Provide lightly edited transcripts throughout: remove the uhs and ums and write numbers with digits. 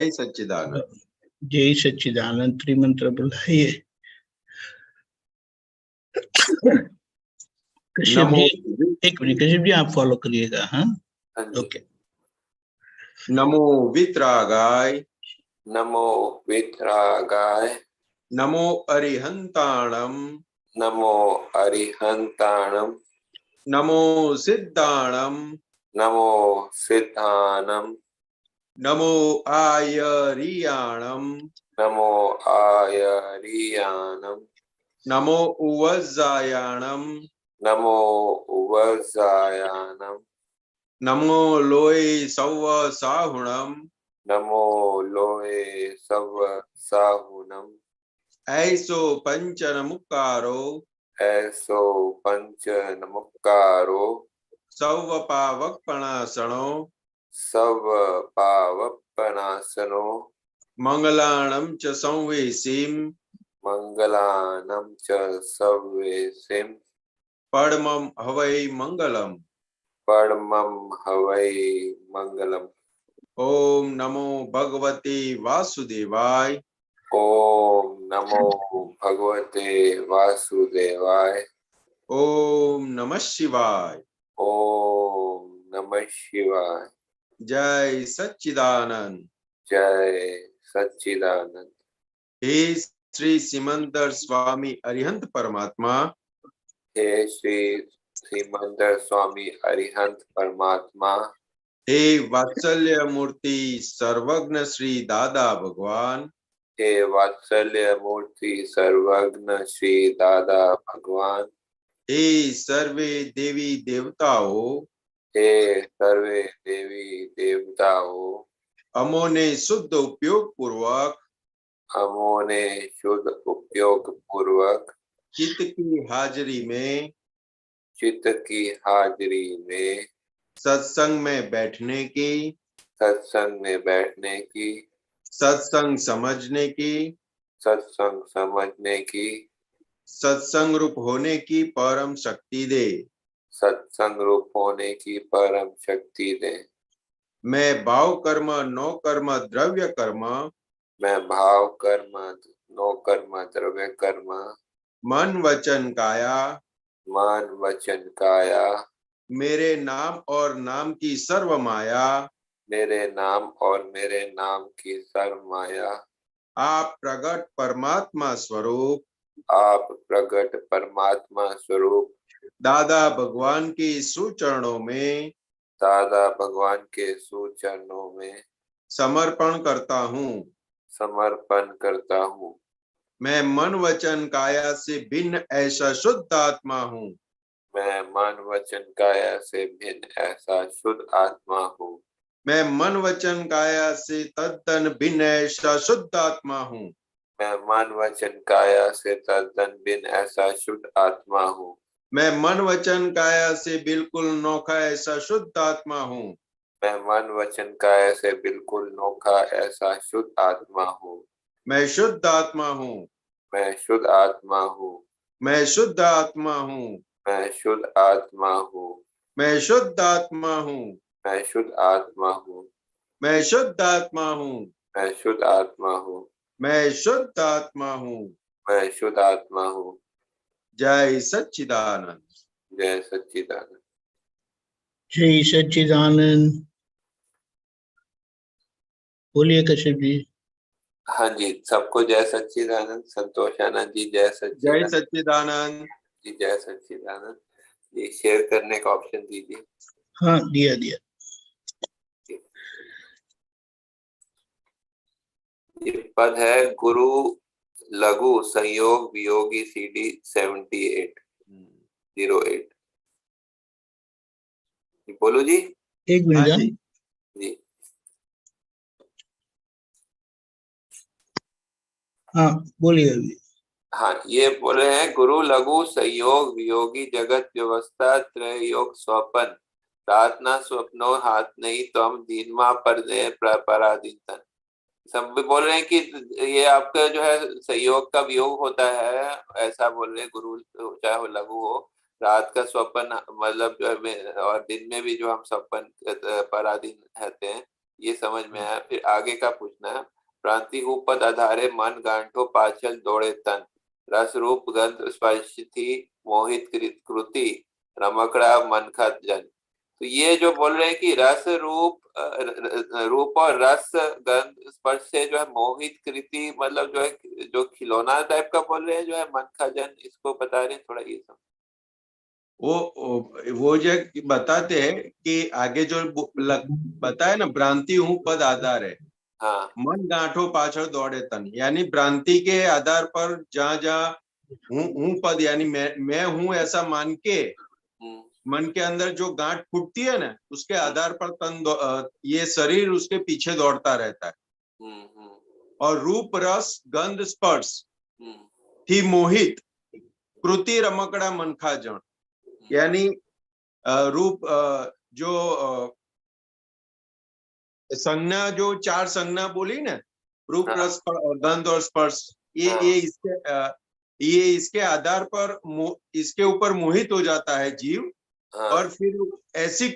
सच्चिदानंद। जय सच्चिदानंद त्रिमंत्र बुलाइए। कश्यप जी, एक मिनट कश्यप जी, आप फॉलो करिएगा। हाँ, ओके। नमो वितरागाय, नमो वितरागाय, नमो अरिहंताणम, नमो अरिहंताणम, नमो सिद्धाणम, नमो सिद्धानम, नमो आयरियाणम, नमो आयरियानम, नमो उवज्जायाणम, नमो उवज्जायानम, नमो लोय सव्व साहुणम, नमो लोहे सव साहुनम, ऐसो पंचनमुक्कारो, ऐसो पंच नमुक्कारो, सव्व पावकपणासनो, सव पावपनासनो, मंगलाणं च संवेशीं, मंगलानम च सव्वेसिम, परमं हवै मंगलम्। परमं हवै मंगलम। ओम नमो भगवते वासुदेवाय, ओम नमो भगवते वासुदेवाय, ओम नमः शिवाय, ओम नमः शिवाय। जय सच्चिदानंद। जय सच्चिदानंद। हे श्री सिमंदर स्वामी अरिहंत परमात्मा, हे श्री श्रीमंदर स्वामी अरिहंत परमात्मा, हे वात्सल्य मूर्ति सर्वज्ञ श्री दादा भगवान, हे वात्सल्य मूर्ति सर्वज्ञ श्री दादा भगवान, हे सर्वे देवी देवताओं, हे सर्वे देवी देवताओं, अमोने शुद्ध उपयोग पूर्वक, हमोने शुद्ध उपयोग पूर्वक चित्त की हाजिरी में, चित्त की हाजिरी में, सत्संग में बैठने की, सत्संग में बैठने की, सत्संग समझने की, सत्संग समझने की, सत्संग रूप होने की परम शक्ति दे। सत्संग रूप होने की परम शक्ति दे। मैं भाव कर्म नो कर्म द्रव्य कर्म, मैं भाव कर्म नो कर्म द्रव्य कर्म, मन वचन काया, मन वचन काया, मेरे नाम और नाम की सर्व माया, मेरे नाम और मेरे नाम की सर्व माया, आप प्रगट परमात्मा स्वरूप, आप प्रगट परमात्मा स्वरूप, दादा भगवान के सुचरणों में, दादा भगवान के सुचरणों में समर्पण करता हूँ। समर्पण करता हूँ। मैं मन वचन काया से भिन्न ऐसा शुद्ध आत्मा हूँ। मैं मन वचन काया से भिन्न ऐसा शुद्ध आत्मा हूँ। मैं मन वचन काया से तद्दन भिन्न ऐसा शुद्ध आत्मा हूँ। मैं मन वचन काया से तद्दन भिन्न ऐसा शुद्ध आत्मा हूँ। मैं मन वचन काया से बिल्कुल नोखा ऐसा शुद्ध आत्मा हूँ। मैं मन वचन काया से बिल्कुल नोखा ऐसा शुद्ध आत्मा हूँ। मैं शुद्ध आत्मा हूँ। मैं शुद्ध आत्मा हूँ। मैं शुद्ध आत्मा हूँ। मैं शुद्ध आत्मा हूँ। मैं शुद्ध आत्मा हूँ। मैं शुद्ध आत्मा हूँ। मैं शुद्ध आत्मा हूँ। मैं शुद्ध आत्मा हूँ। मैं शुद्ध आत्मा हूँ। मैं शुद्ध आत्मा हूँ। जय सच्चिदानंद। जय सच्चिदानंद। जय सच्चिदानंद। बोलिए कश्यप जी। हाँ जी, सबको जय सच्चिदानंद। संतोषानंद जी जय जय सच्चिदानंद। सच्चिदानंद जी जय सच्चिदानंद। जी शेयर करने का ऑप्शन दीजिए। हाँ, दिया दिया। ये पद है गुरु लघु संयोग वियोगी CD 7808। बोलो जी। एक मिनट। हाँ जी। जी हाँ बोलिए अभी। हाँ, ये बोले हैं गुरु लघु संयोग वियोगी जगत व्यवस्था त्रय योग स्वपन प्रार्थना स्वप्नो हाथ नहीं तम दीनमा पर पराधीन तन। सब बोल रहे हैं कि ये आपका जो है संयोग का वियोग होता है, ऐसा बोल रहे हैं गुरु, चाहे वो लघु हो। रात का स्वप्न मतलब जो है और दिन में भी जो हम स्वप्न पराधीन रहते हैं, ये समझ में आया। फिर आगे का पूछना है, प्रांति पद आधारे मन गांठो पाचल दौड़े तन, रस रूप गंध स्पर्श थी मोहित कृति, रमकड़ा मन का जन। तो ये जो बोल रहे हैं कि रस रूप रूप और रस गंध स्पर्श से जो है मोहित कृति, मतलब जो है जो खिलौना टाइप का बोल रहे हैं जो है मन का जन, इसको बता रहे हैं थोड़ा ये सब। वो जो बताते हैं कि आगे जो बताया ना, भ्रांति हूँ पद आधार है, हाँ मन गांठो पाछड़ दौड़े तन, यानी भ्रांति के आधार पर जहाँ जहाँ हूँ पद यानी मैं हूँ ऐसा मान के मन के अंदर जो गांठ फूटती है ना, उसके आधार पर ये शरीर उसके पीछे दौड़ता रहता है। और रूप रस गंध स्पर्श थी मोहित कृति रमकड़ा मनखा जन, यानी रूप जो संज्ञा, जो 4 संज्ञा बोली ना, रूप रस गंध और स्पर्श, ये इसके आधार पर इसके ऊपर मोहित हो जाता है जीव। और फिर ऐसी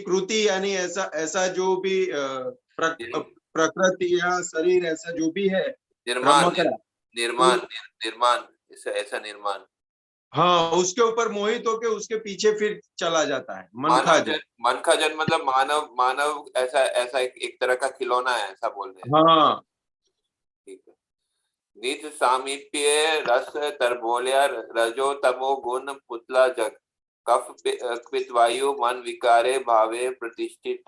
कृति यानी ऐसा जो भी प्रकृति या शरीर ऐसा जो भी है, निर्माण ऐसा निर्माण, हाँ, उसके ऊपर मोहित होके उसके पीछे फिर चला जाता है मन का जन मतलब मानव ऐसा एक तरह का खिलौना है, ऐसा बोल रहे हैं। हाँ, ठीक है। निज सामीप्य रस तरबोलिया रजो तमो गुण पुतला जग, कफ पित्त वायु मन विकारे भावे प्रतिष्ठित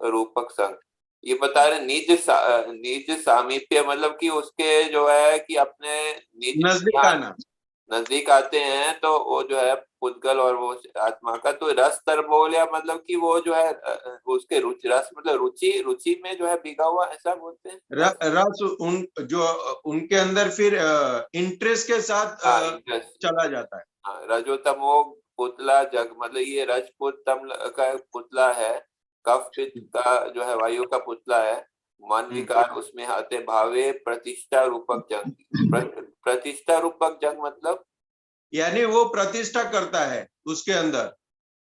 रूपक संग। ये बता रहे निज सामीप्य मतलब कि उसके जो है कि अपने निज नजदीक आते हैं, तो वो जो है पुद्गल और वो आत्मा का, तो रस तरबोलिया मतलब कि वो जो है उसके रुचि, रस मतलब रुचि में जो है भीगा हुआ, ऐसा बोलते हैं। रस जो उनके अंदर फिर इंटरेस्ट के साथ चला जाता है। हाँ, रजोतमो पुतला जग मतलब ये रजपुत तम का पुतला है, कफ पित्त का जो है वायु का पुतला है, मन विकार उसमें आते भावे प्रतिष्ठा रूपक जंग। प्रतिष्ठा रूपक जंग मतलब यानी वो प्रतिष्ठा करता है उसके अंदर,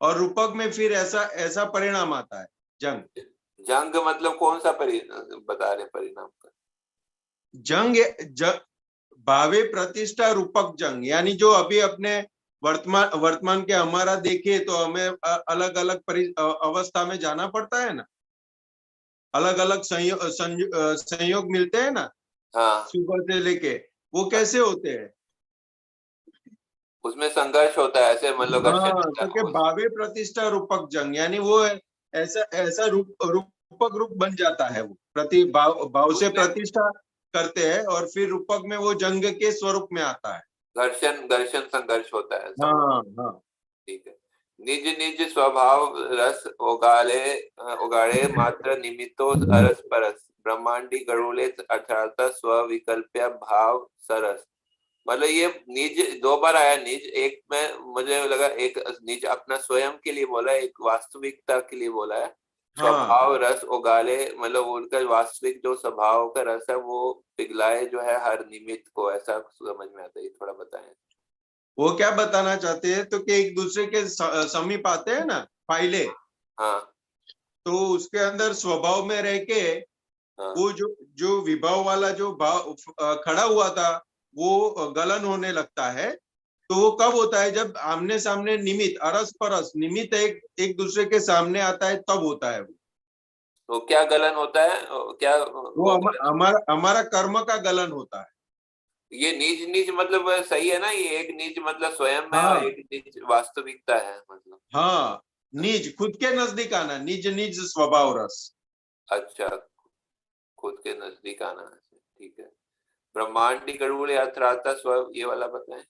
और रूपक में फिर ऐसा परिणाम आता है जंग मतलब कौन सा बता रहे परिणाम का? जंग भावे प्रतिष्ठा रूपक जंग, यानी जो अभी अपने वर्तमान के हमारा देखे तो हमें अलग अलग अवस्था में जाना पड़ता है ना, अलग अलग संयोग मिलते हैं ना। हाँ। सुबह से लेके वो कैसे होते हैं, उसमें संघर्ष होता है ऐसे, मतलब तो भावे प्रतिष्ठा रूपक जंग, यानी वो ऐसा रूपक रूप बन जाता है, वो भाव से प्रतिष्ठा करते हैं और फिर रूपक में वो जंग के स्वरूप में आता है, घर्षण संघर्ष होता है। हाँ। ठीक है। निज निज स्वभाव रस उगाड़े मात्र निमित्तो अरस परस, ब्रह्मांडी गरुले अर्थात स्व भाव सरस। मतलब ये निज 2 बार आया निज, एक में मुझे लगा एक निज अपना स्वयं के लिए बोला है, एक वास्तविकता के लिए बोला है। स्वभाव रस उगाले मतलब उनका वास्तविक जो स्वभाव का रस है वो पिघलाए जो है हर निमित्त को, ऐसा समझ में आता है। थोड़ा बताएं वो क्या बताना चाहते हैं, तो कि एक दूसरे के समीप आते हैं ना फाइले, हाँ, तो उसके अंदर स्वभाव में रह के वो जो विभाव वाला जो भाव खड़ा हुआ था वो गलन होने लगता है। तो वो कब होता है, जब आमने सामने निमित्त अरस परस निमित्त एक दूसरे के सामने आता है, तब होता है वो। तो क्या गलन होता है, क्या वो हमारा कर्म का गलन होता है। ये निज निज मतलब सही है ना, ये एक निज मतलब स्वयं में, और एक निज वास्तविकता है मतलब। हाँ, निज खुद के नजदीक आना, निज निज स्वभाव रस। अच्छा, खुद के नजदीक आना, ठीक है। ब्रह्मांडी गरुड़ अथराता स्व, ये वाला बताएं।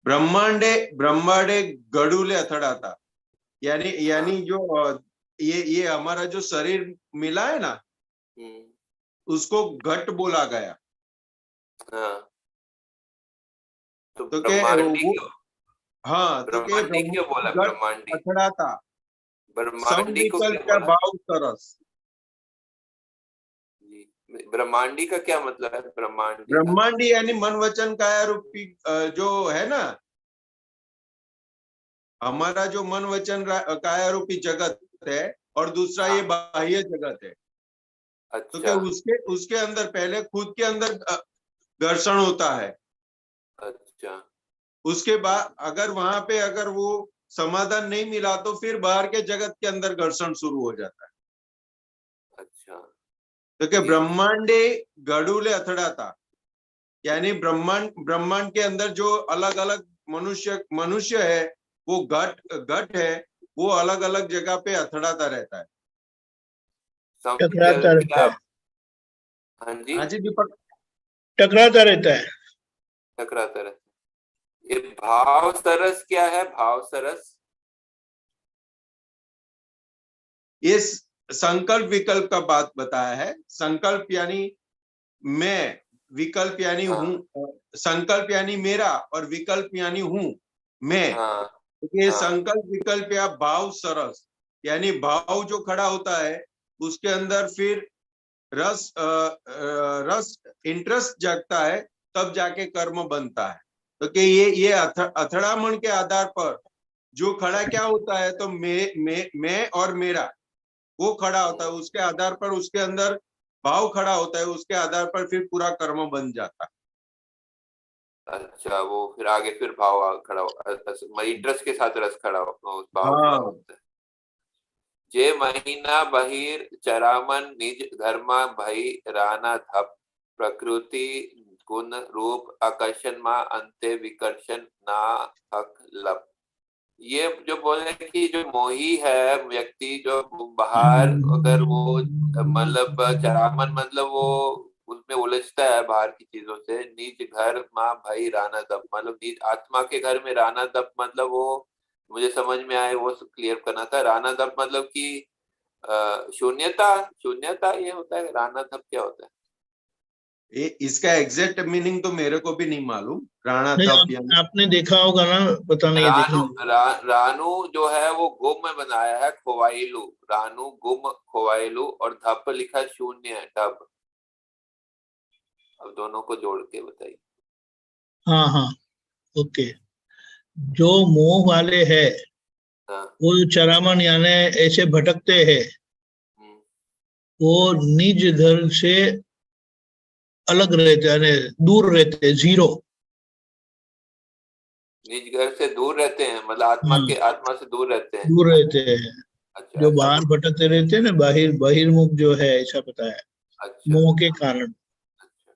ब्रह्मांडे गडुले अथड़ाता, यानी जो ये हमारा जो शरीर मिला है ना, उसको घट बोला गया। तो ब्रह्मांडी हाँ, तो ब्रह्मांडी क्यों बोला? ब्रह्मांडी अथड़ाता, ब्रह्मांडी को क्या बोला? भाव सरस। ब्रह्मांडी का क्या मतलब है? ब्रह्मांडी यानी मन वचन काया रूपी जो है ना, हमारा जो मन वचन काया रूपी जगत है और दूसरा ये बाह्य जगत है। तो क्या उसके उसके अंदर पहले खुद के अंदर घर्षण होता है। अच्छा। उसके बाद अगर वहां पे अगर वो समाधान नहीं मिला तो फिर बाहर के जगत के अंदर घर्षण शुरू हो जाता है। अच्छा। तो क्या ब्रह्मांडे गड़ूले अथड़ाता, यानी ब्रह्मांड के अंदर जो अलग अलग मनुष्य है, वो घट है, वो अलग अलग जगह पे अथड़ाता रहता है, टकराता रहता है। हाँ जी, हाँ जी दीपक, टकराता रहता है। टकराता रहता है। ये भाव सरस क्या है? भाव सरस ये संकल्प विकल्प का बात बताया है। संकल्प यानी मैं, विकल्प यानी हूँ, संकल्प यानी मेरा और विकल्प यानी हूँ मैं। ये संकल्प विकल्प या भाव सरस, यानी भाव जो खड़ा होता है उसके अंदर फिर रस इंटरेस्ट जागता है, तब जाके कर्म बनता है। तो कि ये अथड़ामण के आधार पर जो खड़ा क्या होता है, तो मैं और मेरा वो खड़ा होता है, उसके आधार पर उसके अंदर भाव खड़ा होता है, उसके आधार पर फिर पूरा कर्म बन जाता है। अच्छा, वो फिर आगे फिर भाव खड़ा इंटरेस्ट के साथ रस खड़ा भाव खड़ा होता है। जे महीना बहिर चरामन निज धर्मा भई राना धप प्रकृति गुण रूप आकर्षण मा अंते विकर्षण ना हक लप। ये जो बोले कि जो मोही है व्यक्ति, जो बाहर अगर वो मतलब चरामन मतलब वो उसमें उलझता है बाहर की चीजों से, निज घर माँ भाई राना दप मतलब निज आत्मा के घर में राना दप मतलब वो मुझे समझ में आए वो क्लियर करना था। राना दप मतलब कि शून्यता, शून्यता ये होता है। राना दप क्या होता है? इसका एग्जैक्ट मीनिंग तो मेरे को भी नहीं मालूम। राणा धप आपने देखा होगा ना, पता नहीं रानू रानू जो है वो गुम में बनाया है खोवाइलू, रानू गुम खोवाइलू, और धप लिखा शून्य है ढब। अब दोनों को जोड़ के बताइए। हाँ हाँ, ओके। जो मोह वाले है वो चरामन यानी ऐसे भटकते हैं, वो निज धर्म से अलग रहते यानी दूर रहते, जीरो। निज घर से दूर रहते हैं मतलब आत्मा से दूर रहते हैं। दूर रहते हैं। अच्छा, जो बाहर भटकते रहते हैं ना, बहिर्मुख जो है, ऐसा बताया। अच्छा, मोह के कारण। अच्छा।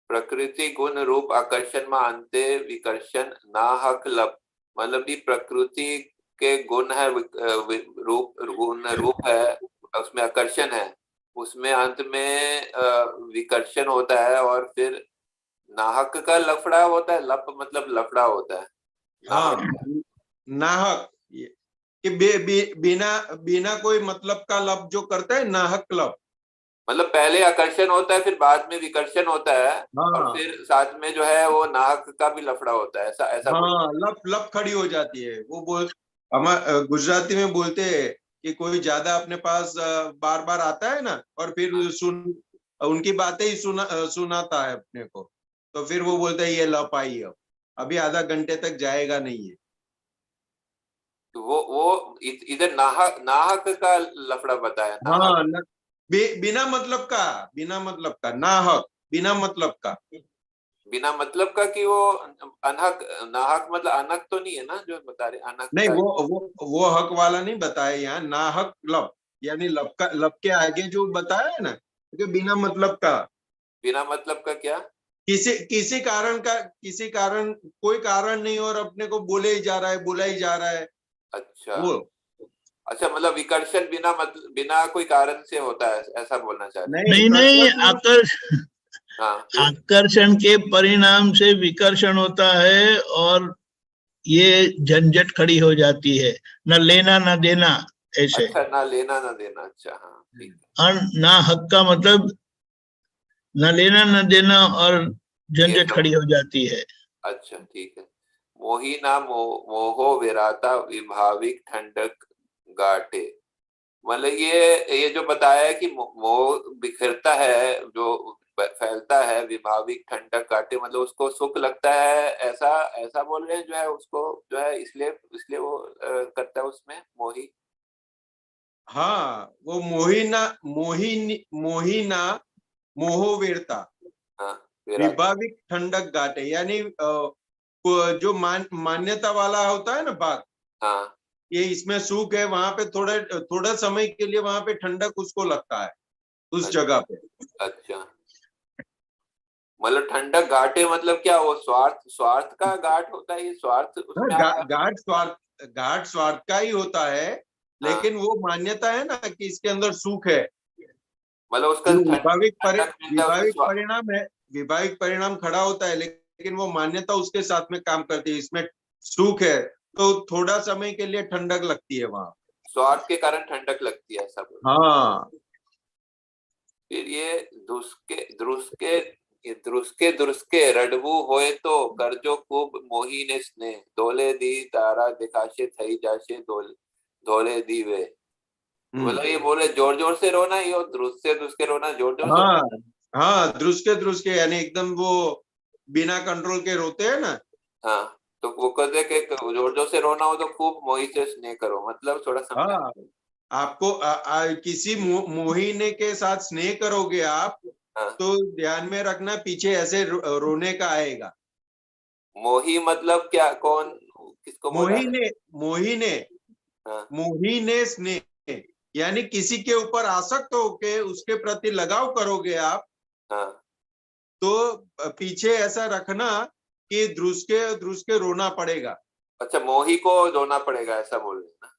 प्रकृति गुण रूप आकर्षण में अंते विकर्षण ना हक लप मतलब कि प्रकृति के गुण है, रूप गुण रूप है, उसमें आकर्षण है, उसमें अंत में विकर्षण होता है, और फिर नाहक का लफड़ा होता है। लप मतलब लफड़ा होता है। नाहक कि बिना बिना कोई मतलब का लप जो करता है, नाहक लप मतलब पहले आकर्षण होता है, फिर बाद में विकर्षण होता है, और फिर साथ में जो है वो नाहक का भी लफड़ा होता है। ऐसा ऐसा लप खड़ी हो जाती है। वो हम गुजराती में बोलते हैं कि कोई ज्यादा अपने पास बार बार आता है ना, और फिर उनकी बातें ही सुनाता है अपने को, तो फिर वो बोलता है ये लप आई, अब अभी आधा घंटे तक जाएगा नहीं है। तो वो इधर नाहक का लफड़ा बताया। बिना मतलब का नाहक, बिना मतलब का, बिना मतलब का कि वो अनहक, नाहक मतलब अनहक तो नहीं है ना जो बता रहे अनहक नहीं, का? वो हक वाला नहीं बताया यहाँ। नाहक लब यानी लब का, लब के आगे जो बताया है ना, कि बिना मतलब का। बिना मतलब का क्या? किसी कारण कोई कारण नहीं और अपने को बोले ही जा रहा है, बोला ही जा रहा है। अच्छा, वो अच्छा मतलब विकर्षण बिना मतलब बिना कोई कारण से होता है, ऐसा बोलना चाह रहे हैं? नहीं, आकर्षण के परिणाम से विकर्षण होता है, और ये झंझट खड़ी हो जाती है, न लेना न देना, ऐसे। अच्छा, ना लेना ना देना। अच्छा, हाँ ठीक है। ना हक का मतलब न लेना न देना, और झंझट खड़ी हो जाती है। अच्छा, ठीक है। मोही ना मोहो विराता विभाविक ठंडक गाटे मतलब ये जो बताया है कि मोह बिखरता है, जो फैलता है, विभाविक ठंडक काटे, मतलब उसको सुख लगता है, ऐसा ऐसा बोल रहे हैं जो है उसको, जो है इसलिए इसलिए वो करता है उसमें मोही। हाँ, वो मोहिना मोहवीरता हाँ, विराट। विभाविक ठंडक घाटे, यानी जो मान्यता वाला होता है ना बात, हाँ, ये इसमें सुख है, वहां पे थोड़ा समय के लिए वहां पे ठंडक उसको लगता है उस जगह पे। अच्छा, मतलब ठंडक घाटे मतलब क्या, वो स्वार्थ स्वार्थ का घाट होता है, ये स्वार्थ उसमें आया। घाट स्वार्थ का ही होता है, हाँ, लेकिन वो मान्यता है ना कि इसके अंदर सुख है। मतलब उसका जो ठंडक मिलता है उसका विभाविक परिणाम है, विभाविक परिणाम खड़ा होता है, लेकिन वो मान्यता उसके साथ में काम करती है, इसमें सुख है तो थोड़ा समय के लिए ठंडक लगती है वहां। स्वार्थ के कारण ठंडक लगती है, ऐसा बोल। हाँ, फिर ये धुसके ध्रुसके, ये ध्रुसके ध्रुसके रडवू होए तो करजो खूब मोही ने स्नेह, धोले दी तारा दिखाशे थई जाशे धोले धोले दी वे। मतलब ये बोले जोर जोर से रोना, ये ध्रुस के रोना, जोर जोर से। हाँ, हाँ, द्रुसके यानी एकदम वो बिना कंट्रोल के रोते हैं ना। हाँ, तो वो कहते कि जोर जोर से रोना हो तो खूब मोही से स्नेह करो, मतलब थोड़ा समझा। हाँ, आपको किसी मोहिनी के साथ स्नेह करोगे आप, हाँ, तो ध्यान में रखना पीछे ऐसे रोने का आएगा। मोही मतलब क्या, कौन, किसको बोला है? मोहिने मोहिने हाँ, मोहिने स्नेह, यानी किसी के ऊपर आसक्त होके उसके प्रति लगाव करोगे आप, हाँ, तो पीछे ऐसा रखना कि ध्रुस के रोना पड़ेगा। अच्छा, मोही को रोना पड़ेगा, ऐसा बोल रहे हैं ना।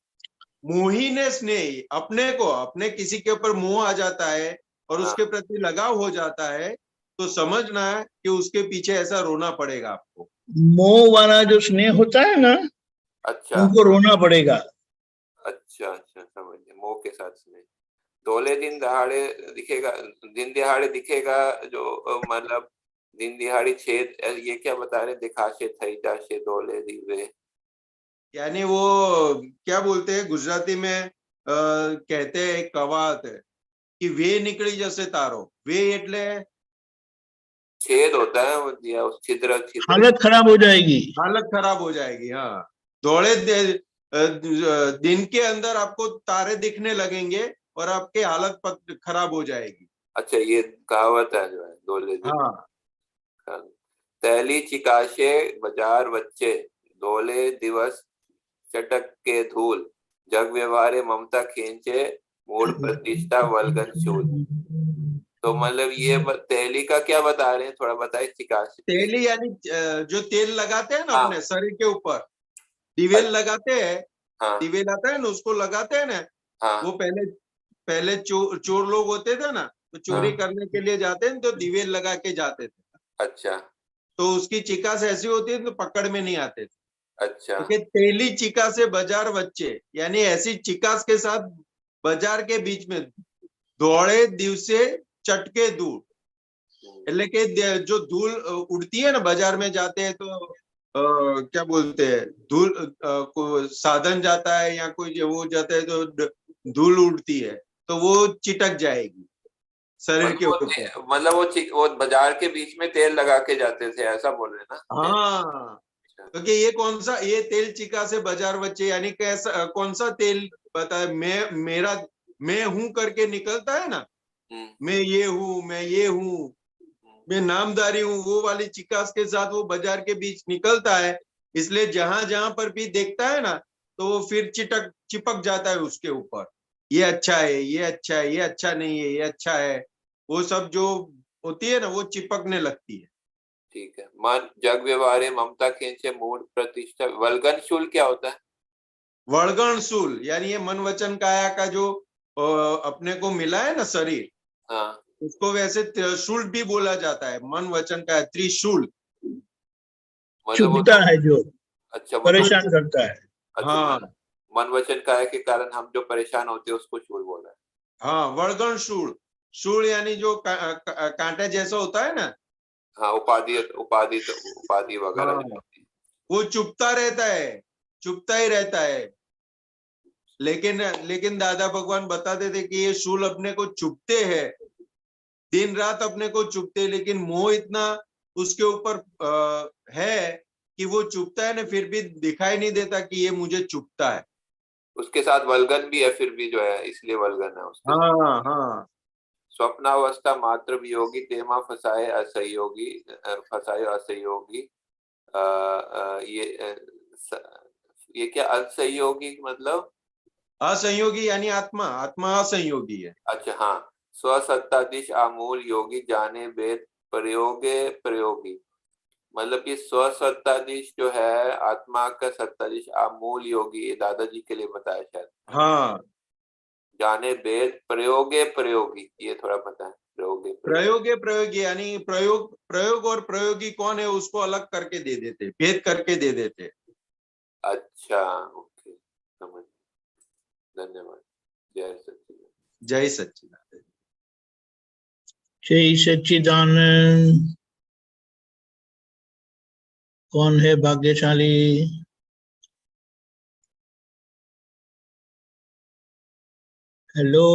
मोहिने स्नेह, अपने को, अपने किसी के ऊपर मोह आ जाता है और हाँ, उसके प्रति लगाव हो जाता है, तो समझना है कि उसके पीछे ऐसा रोना पड़ेगा आपको। मोह वाला जो स्नेह होता है ना, अच्छा, उनको रोना पड़ेगा। अच्छा, अच्छा, समझ गए, मोह के साथ स्नेह। धोले दिन दहाड़े दिखेगा, दिन दिहाड़े दिखेगा, जो मतलब दिन दिहाड़ी छेद, ये क्या बता रहे, दिखाशे थई जाशे धोले दीवे। यानी वो क्या बोलते हैं गुजराती में, कहते हैं एक कहावत है कि वे निकली जैसे तारो, वे एटले छेद होता है वो दिया, उस छिद्र छिद्र। हालत खराब हो जाएगी। हालत खराब हो जाएगी। हाँ, दौड़े दिन के अंदर आपको तारे दिखने लगेंगे और आपकी हालत खराब हो जाएगी। अच्छा, ये कहावत है जो है, धोले दीवे। हाँ, तैली चिकाशे बाजार बच्चे, धोले दिवस चटक के धूल, जग व्यवहारे ममता खींचे, मूड प्रतिष्ठा वल्गन शूल। तो मतलब ये तैली का क्या बता रहे हैं, थोड़ा बताइए, चिकाशे। तेल यानी जो तेल लगाते हैं ना हाँ, अपने शरीर के ऊपर, दिवेल लगाते हैं, हाँ, दिवेल आता है ना, उसको लगाते हैं ना। हाँ, वो पहले पहले चोर लोग होते थे ना, तो चोरी हाँ, करने के लिए जाते हैं तो दिवेल लगा के जाते थे, अच्छा, तो उसकी चिकास ऐसी होती है तो पकड़ में नहीं आते थे। अच्छा, तो तेली चिका से बाजार बच्चे, यानी ऐसी चिकास के साथ बाजार के बीच में दौड़े दिवसे चटके दूर, એટલે કે जो धूल उड़ती है ना बाजार में जाते हैं तो क्या बोलते हैं, धूल को साधन जाता है या कोई वो जाता है तो धूल उड़ती है, तो वो चिटक जाएगी शरीर के ऊपर। मतलब वो बाजार के बीच में तेल लगा के जाते थे, ऐसा बोल रहे हैं ना। हाँ, अच्छा, क्योंकि ये कौन सा, ये तेल चिका से बाजार बच्चे, यानी कैसा कौन सा तेल बताए, मैं हूं करके निकलता है ना, हम्म, मैं ये हूं, मैं ये हूं, मैं नामधारी हूँ, वो वाली चिकास के साथ वो बाजार के बीच निकलता है। इसलिए जहां जहां पर भी देखता है ना, तो वो फिर चिपक जाता है उसके ऊपर, ये अच्छा है, ये अच्छा है, ये अच्छा नहीं है, ये अच्छा है, वो सब जो होती है ना वो चिपकने लगती है। ठीक है। मन जग व्यवहारे ममता खींचे, मूड प्रतिष्ठा वल्गन शूल क्या होता है? वर्गणशूल यानी ये मन वचन काया का जो अपने को मिला है ना शरीर, हाँ, उसको वैसे त्रिशूल भी बोला जाता है, मन वचन का त्रिशूल। मतलब वो चुभता तो, है जो, अच्छा वो तो, परेशान करता है। अच्छा, हाँ, मन वचन काय के कारण हम जो परेशान होते हैं उसको शूल बोला है। हाँ, वर्गण शूल, शूल यानी जो कांटे जैसा होता है ना। हाँ, उपाधि उपाधि उपाधि वगैरह हाँ, जो होती वो चुपता रहता है, चुपता ही रहता है, लेकिन लेकिन दादा भगवान बताते थे कि ये शूल अपने को चुपते हैं, दिन रात अपने को चुभते, लेकिन मोह इतना उसके ऊपर है कि वो चुभता है ना, फिर भी दिखाई नहीं देता कि ये मुझे चुभता है। उसके साथ वल्गन भी है फिर भी जो है, इसलिए वल्गन है उसके साथ। हाँ हाँ। स्वप्नावस्था मात्र वियोगी तेमा फसाए असहयोगी, फसाए असहयोगी। ये क्या असहयोगी मतलब? असंयोगी यानी आत्मा, आत्मा असंयोगी है। अच्छा हाँ। स्वसत्ताधीश आमूल योगी जाने वेद प्रयोगे प्रयोगी, मतलब कि स्वसत्ताधीश जो है आत्मा का सत्ताधीश आमूल योगी, ये दादाजी के लिए बताया शायद। हाँ, जाने वेद प्रयोगे प्रयोगी, ये थोड़ा पता है, प्रयोगे प्रयोगी। प्रयोगे प्रयोगी यानी प्रयोग, प्रयोग और प्रयोगी कौन है उसको अलग करके दे देते, भेद करके दे देते। अच्छा ओके, समझ, धन्यवाद। जय सच्चिदानंद। जय सच्चिदानंद। जय सच्चिदानंद। कौन है भाग्यशाली? हेलो,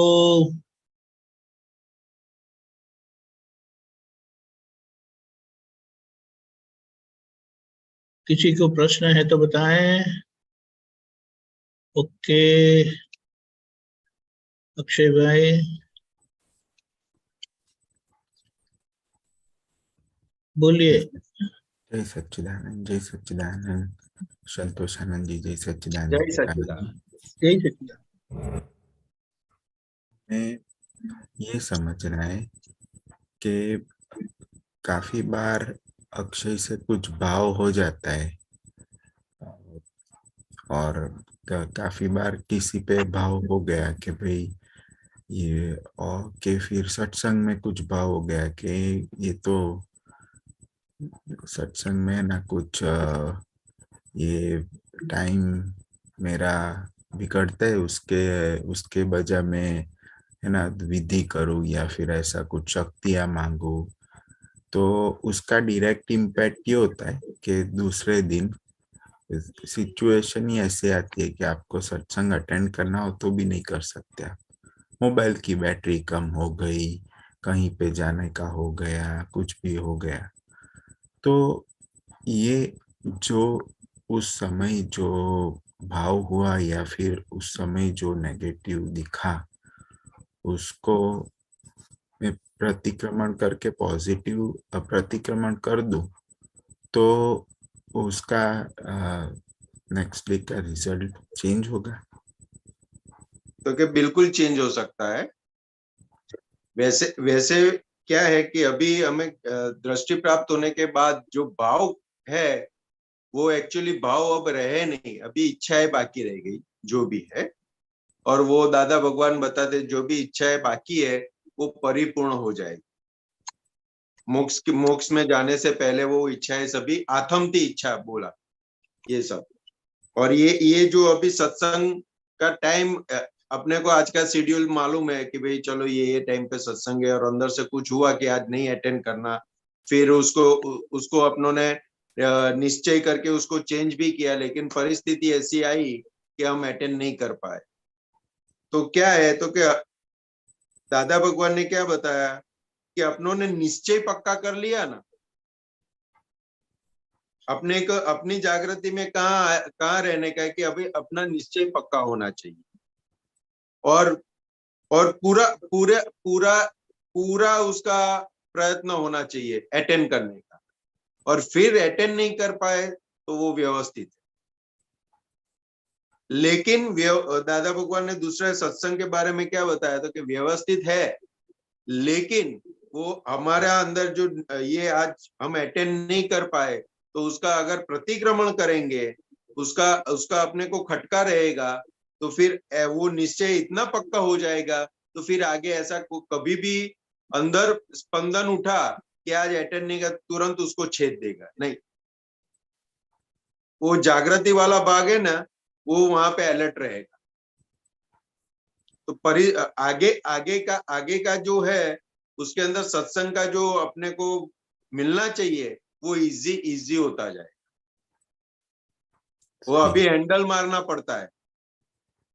किसी को प्रश्न है तो बताएं। ओके, अक्षय भाई बोलिए। जय सच्चिदानंद, जय सच्चिदानंद। संतोषानंद जी, जय सच्चिदानंद। जय सच्चिदानंद। जय सच्चिदानंद। मैं ये समझ रहा है कि काफी बार अक्षय से कुछ भाव हो जाता है और काफी बार किसी पे भाव हो गया कि भाई ये, और के फिर सत्संग में कुछ भाव हो गया कि ये तो सत्संग में ना कुछ ये टाइम मेरा बिगड़ता है, उसके उसके बजाय में है ना विधि करूँ या फिर ऐसा कुछ शक्तियां मांगू, तो उसका डायरेक्ट इम्पैक्ट ये होता है कि दूसरे दिन सिचुएशन ही ऐसे आती है कि आपको सत्संग अटेंड करना हो तो भी नहीं कर सकते आप। मोबाइल की बैटरी कम हो गई, कहीं पे जाने का हो गया, कुछ भी हो गया, तो ये जो उस समय जो भाव हुआ या फिर उस समय जो नेगेटिव दिखा, उसको मैं प्रतिक्रमण करके पॉजिटिव प्रतिक्रमण कर दूं, तो उसका नेक्स्ट डे का रिजल्ट चेंज होगा। तो क्या बिल्कुल चेंज हो सकता है। वैसे वैसे क्या है कि अभी हमें दृष्टि प्राप्त होने के बाद जो भाव है वो एक्चुअली भाव अब रहे नहीं, अभी इच्छाएं बाकी रह गई जो भी है। और वो दादा भगवान बताते जो भी इच्छाएं बाकी है वो परिपूर्ण हो जाएगी। मोक्ष में जाने से पहले वो इच्छाएं सभी आथमती इच्छा बोला ये सब। और ये जो अभी सत्संग का टाइम अपने को आज का शेड्यूल मालूम है कि भाई चलो ये टाइम पे सत्संग है, और अंदर से कुछ हुआ कि आज नहीं अटेंड करना, फिर उसको अपनों ने निश्चय करके उसको चेंज भी किया, लेकिन परिस्थिति ऐसी आई कि हम अटेंड नहीं कर पाए। तो क्या है, तो क्या दादा भगवान ने क्या बताया कि अपनों ने निश्चय पक्का कर लिया ना, अपने को अपनी जागृति में कहाँ रहने का है कि अभी अपना निश्चय पक्का होना चाहिए, और पूरा पूरा पूरा पूरा उसका प्रयत्न होना चाहिए अटेंड करने का। और फिर अटेंड नहीं कर पाए तो वो व्यवस्थित है। लेकिन दादा भगवान ने दूसरे सत्संग के बारे में क्या बताया था कि व्यवस्थित है, लेकिन वो हमारा अंदर जो ये आज हम अटेंड नहीं कर पाए तो उसका अगर प्रतिक्रमण करेंगे, उसका उसका अपने को खटका रहेगा, तो फिर वो निश्चय इतना पक्का हो जाएगा, तो फिर आगे ऐसा कभी भी अंदर स्पंदन उठा कि आज अटेंड नहीं कर, तुरंत उसको छेद देगा नहीं। वो जागृति वाला भाग है ना, वो वहां पे अलर्ट रहेगा। तो आगे का जो है उसके अंदर सत्संग का जो अपने को मिलना चाहिए वो इजी होता जाए। वो अभी हैंडल मारना पड़ता है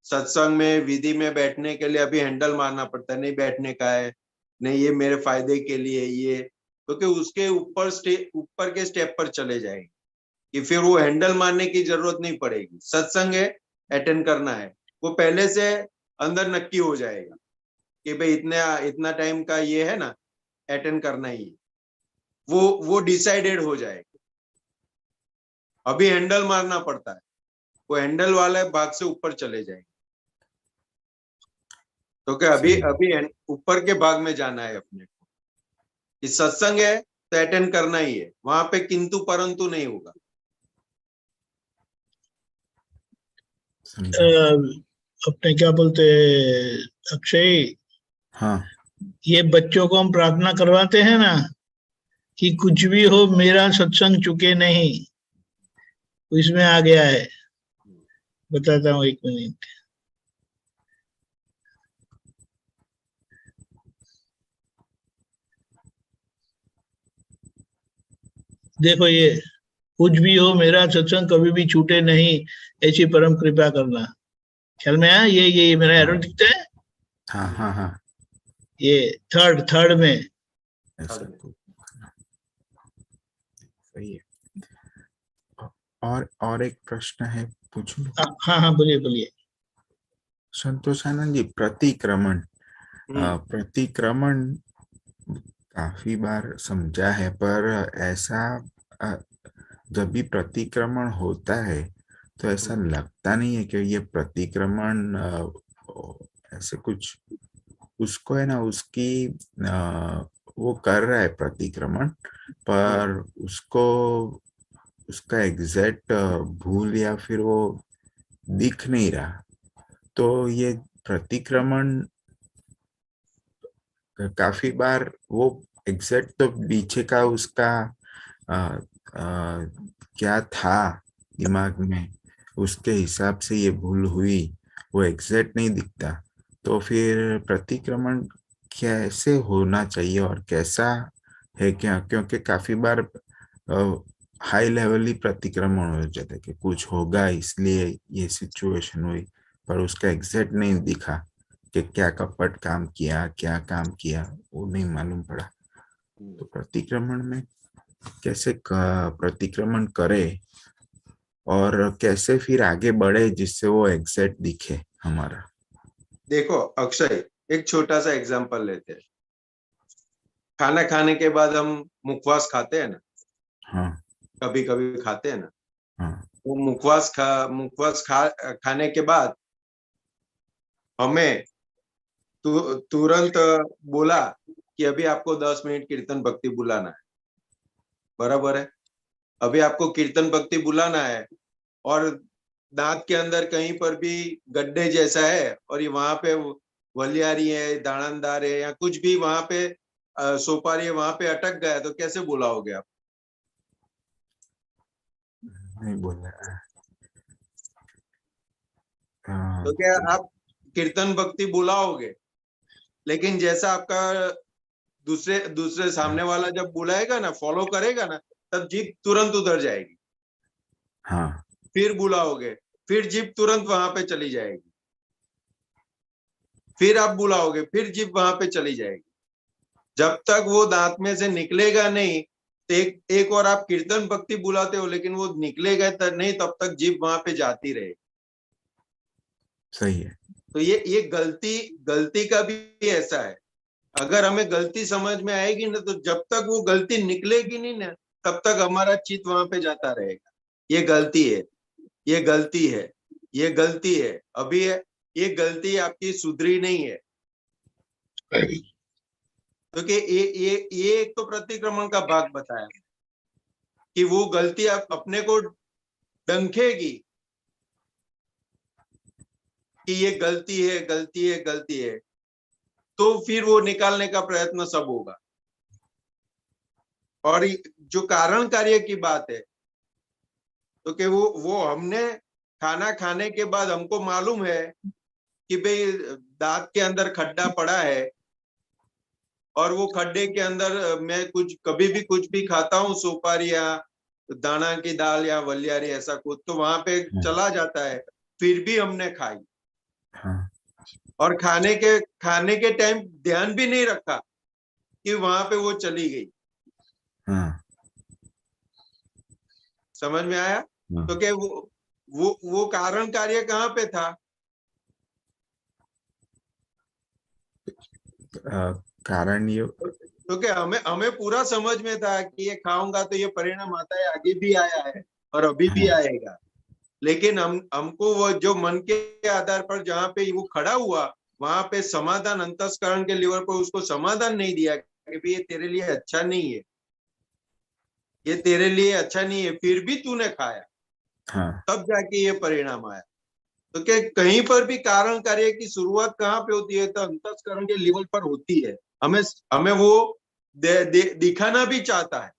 सत्संग में, विधि में बैठने के लिए अभी हैंडल मारना पड़ता है, नहीं बैठने का है नहीं ये मेरे फायदे के लिए, ये क्योंकि उसके ऊपर के स्टेप पर चले जाएंगे कि फिर वो हैंडल मारने की जरूरत नहीं पड़ेगी। सत्संग है, अटेंड करना है, वो पहले से अंदर नक्की हो जाएगा कि भाई इतना टाइम का ये है ना, अटेंड करना ही है, वो डिसाइडेड हो जाएगा। अभी हैंडल मारना पड़ता है, वो हैंडल वाले भाग से ऊपर चले जाएंगे। तो क्या अभी ऊपर के भाग में जाना है अपने को। इस सत्संग है तो अटेंड करना ही है, वहां पे किंतु परंतु नहीं होगा। अपने क्या बोलते अक्षय, हाँ ये बच्चों को हम प्रार्थना करवाते हैं ना कि कुछ भी हो मेरा सत्संग चुके नहीं, इसमें आ गया है। बताता हूँ, 1 मिनट। देखो, ये कुछ भी हो मेरा सत्संग कभी भी छूटे नहीं, ऐसी परम कृपा करना। ख्याल में आया? ये मेरा एरो दिखता है। हाँ हाँ हाँ, ये थर्ड में ऐसा कुछ सही है। और एक प्रश्न है, पूछूं? हाँ हाँ, बोलिए बोलिए। संतोषानंद जी, प्रतिक्रमण प्रतिक्रमण काफी बार समझा है, पर ऐसा जब भी प्रतिक्रमण होता है तो ऐसा लगता नहीं है कि ये प्रतिक्रमण ऐसे कुछ उसको है ना, उसकी वो कर रहा है प्रतिक्रमण, पर उसको उसका एग्जैक्ट भूल या फिर वो दिख नहीं रहा। तो ये प्रतिक्रमण काफी बार वो एग्जैक्ट तो पीछे का उसका आ, आ, क्या था दिमाग में, उसके हिसाब से ये भूल हुई, वो एग्जैक्ट नहीं दिखता। तो फिर प्रतिक्रमण कैसे होना चाहिए और कैसा है क्या? क्योंकि काफी बार हाई लेवल ही प्रतिक्रमण हो जाता है कि कुछ होगा इसलिए ये सिचुएशन हुई, पर उसका एग्जैक्ट नहीं दिखा कि क्या कपट काम किया, क्या काम किया, वो नहीं मालूम पड़ा। तो प्रतिक्रमण में कैसे प्रतिक्रमण करे और कैसे फिर आगे बढ़े जिससे वो एग्जैक्ट दिखे हमारा? देखो अक्षय, एक छोटा सा एग्जांपल लेते हैं। खाना खाने के बाद हम मुखवास खाते हैं ना, हाँ कभी कभी खाते हैं ना। हाँ वो मुखवास खाने के बाद हमें तुरंत बोला कि अभी आपको 10 मिनट कीर्तन भक्ति बुलाना है। बराबर है, अभी आपको कीर्तन भक्ति बुलाना है और दांत के अंदर कहीं पर भी गड्ढे जैसा है और ये वहां पे वलियारी है, दानादार है या कुछ भी वहां पे सोपारी है, वहां पे अटक गया, तो कैसे बुलाओगे आप? नहीं बोल रहा। तो क्या आप कीर्तन भक्ति बुलाओगे, लेकिन जैसा आपका दूसरे सामने वाला जब बुलाएगा ना, फॉलो करेगा ना, तब जीप तुरंत उधर जाएगी। हाँ फिर बुलाओगे, फिर जीप तुरंत वहां पे चली जाएगी। फिर आप बुलाओगे, फिर जीप वहां पे चली जाएगी। जब तक वो दांत में से निकलेगा नहीं, तो एक और आप कीर्तन भक्ति बुलाते हो लेकिन वो निकलेगा नहीं, तब तक जीप वहां पे जाती रहेगी। सही है। तो ये गलती का भी ऐसा है। अगर हमें गलती समझ में आएगी ना, तो जब तक वो गलती निकलेगी नहीं ना, तब तक हमारा चित्त वहां पे जाता रहेगा। ये गलती है, ये गलती है, ये गलती है, अभी है, ये गलती आपकी सुधरी नहीं है। क्योंकि ये एक तो प्रतिक्रमण का भाग बताया कि वो गलती आप अपने को डंखेगी कि ये गलती है, गलती है, गलती है, तो फिर वो निकालने का प्रयत्न सब होगा। और जो कारण कार्य की बात है, तो कि वो हमने खाना खाने के बाद हमको मालूम है कि भाई दांत के अंदर खड्डा पड़ा है और वो खड्डे के अंदर मैं कभी भी कुछ भी खाता हूँ, सुपारी या दाना की दाल या वलियारी ऐसा कुछ, तो वहां पे चला जाता है, फिर भी हमने खाई। हाँ और खाने के टाइम ध्यान भी नहीं रखा कि वहां पे वो चली गई। हाँ समझ में आया? हाँ। तो क्या वो कारण कार्य कहाँ पे था? कारण ये तो क्या हमें हमें पूरा समझ में था कि ये खाऊंगा तो ये परिणाम आता है, आगे भी आया है और अभी भी हाँ आएगा। लेकिन हमको वो जो मन के आधार पर जहाँ पे वो खड़ा हुआ, वहां पे समाधान अंतस्करण के लेवल पर उसको समाधान नहीं दिया कि भाई ये तेरे लिए अच्छा नहीं है, ये तेरे लिए अच्छा नहीं है, फिर भी तूने खाया, हाँ तब जाके ये परिणाम आया। तो क्या कहीं पर भी कारण कार्य की शुरुआत कहाँ पे होती है? तो अंतस्करण के लेवल पर होती है। हमें हमें वो दिखाना भी चाहता है,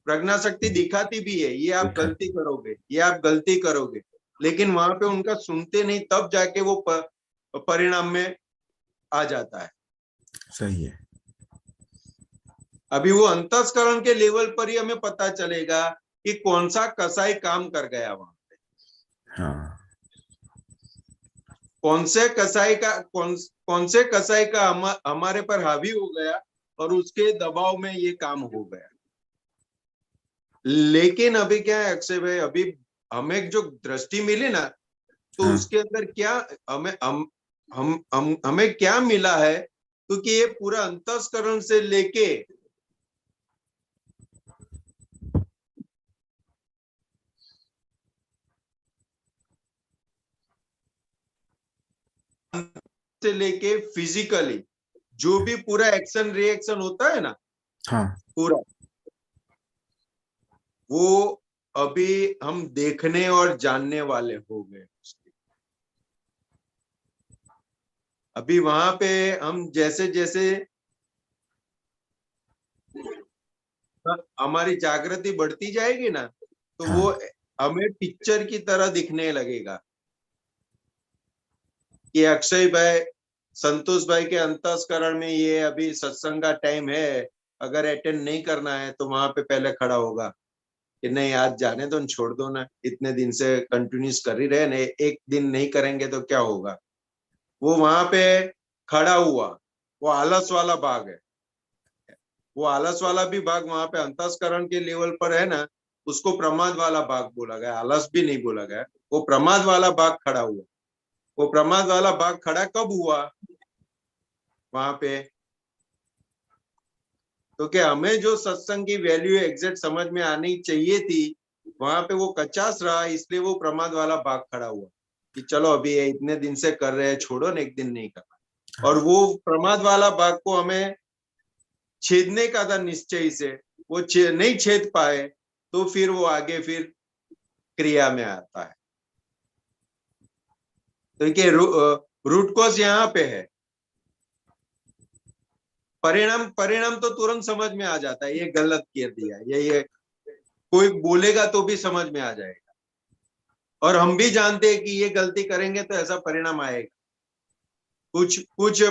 प्रज्ञा शक्ति दिखाती भी है, ये आप गलती करोगे, ये आप गलती करोगे, लेकिन वहां पे उनका सुनते नहीं, तब जाके वो परिणाम में आ जाता है। सही है। अभी वो अंतस्करण के लेवल पर ही हमें पता चलेगा कि कौन सा कसाई काम कर गया वहां पे, हाँ कौन से कसाई का हमारे पर हावी हो गया और उसके दबाव में ये काम हो गया। लेकिन अभी क्या है अक्षय भाई, अभी हमें जो दृष्टि मिली ना, तो हाँ उसके अंदर क्या हमें क्या मिला है? क्योंकि ये पूरा अंतस्करण से लेके फिजिकली जो भी पूरा एक्शन रिएक्शन होता है ना, हाँ पूरा वो अभी हम देखने और जानने वाले हो गए। अभी वहां पे हम जैसे जैसे हमारी जागृति बढ़ती जाएगी ना, तो हाँ वो हमें पिक्चर की तरह दिखने लगेगा कि अक्षय भाई, संतोष भाई के अंतस्करण में ये अभी सत्संग का टाइम है, अगर अटेंड नहीं करना है तो वहां पे पहले खड़ा होगा कि नहीं आज जाने दो, छोड़ दो ना, इतने दिन से कंटिन्यूस कर ही रहे ना, एक दिन नहीं करेंगे तो क्या होगा। वो वहां पे खड़ा हुआ, वो आलस वाला भाग है, वो आलस वाला भी भाग वहां पे अंतस्करण के लेवल पर है ना, उसको प्रमाद वाला भाग बोला गया, आलस भी नहीं बोला गया। वो प्रमाद वाला भाग खड़ा हुआ। वो प्रमाद वाला भाग खड़ा कब हुआ वहां पे? तो क्या हमें जो सत्संग की वैल्यू एग्जैक्ट समझ में आनी चाहिए थी, वहां पे वो कचास रहा, इसलिए वो प्रमाद वाला भाग खड़ा हुआ कि चलो अभी ये इतने दिन से कर रहे हैं, छोड़ो ना, एक दिन नहीं करना। और वो प्रमाद वाला भाग को हमें छेदने का था निश्चय से, वो नहीं छेद पाए, तो फिर वो आगे फिर क्रिया में आता है। तो देखिए रूट कॉज यहाँ पे है। परिणाम परिणाम तो तुरंत समझ में आ जाता है, ये गलत कर दिया, ये कोई बोलेगा तो भी समझ में आ जाएगा, और हम भी जानते हैं कि ये गलती करेंगे तो ऐसा परिणाम आएगा। कुछ कुछ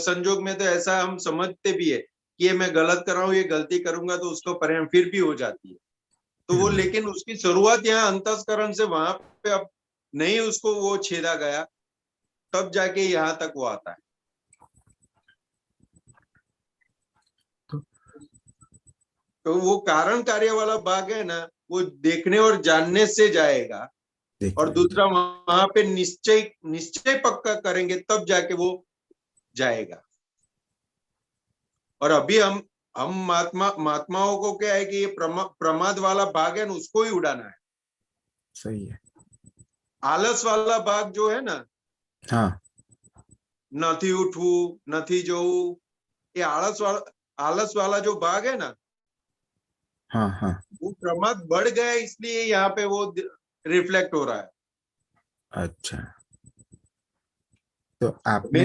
संजोग में तो ऐसा हम समझते भी है कि ये मैं गलत कर रहा हूँ, ये गलती करूंगा तो उसको परिणाम फिर भी हो जाती है। तो वो लेकिन उसकी शुरुआत यहाँ अंतस्करण से वहां पे अब नहीं उसको वो छेदा गया, तब जाके यहाँ तक वो आता है। तो वो कारण कार्य वाला भाग है ना, वो देखने और जानने से जाएगा, और दूसरा वहां पे निश्चय निश्चय पक्का करेंगे तब जाके वो जाएगा। और अभी हम महात्माओं को क्या है कि ये प्रमाद वाला भाग है ना, उसको ही उड़ाना है। सही है। आलस वाला भाग जो है ना, हाँ નથી ઉઠવું, નથી જોવું, ये आलस वाला जो भाग है ना, हाँ हाँ। वो प्रमाद बढ़ गया, इसलिए यहाँ पे वो रिफ्लेक्ट हो रहा है। अच्छा, तो आपने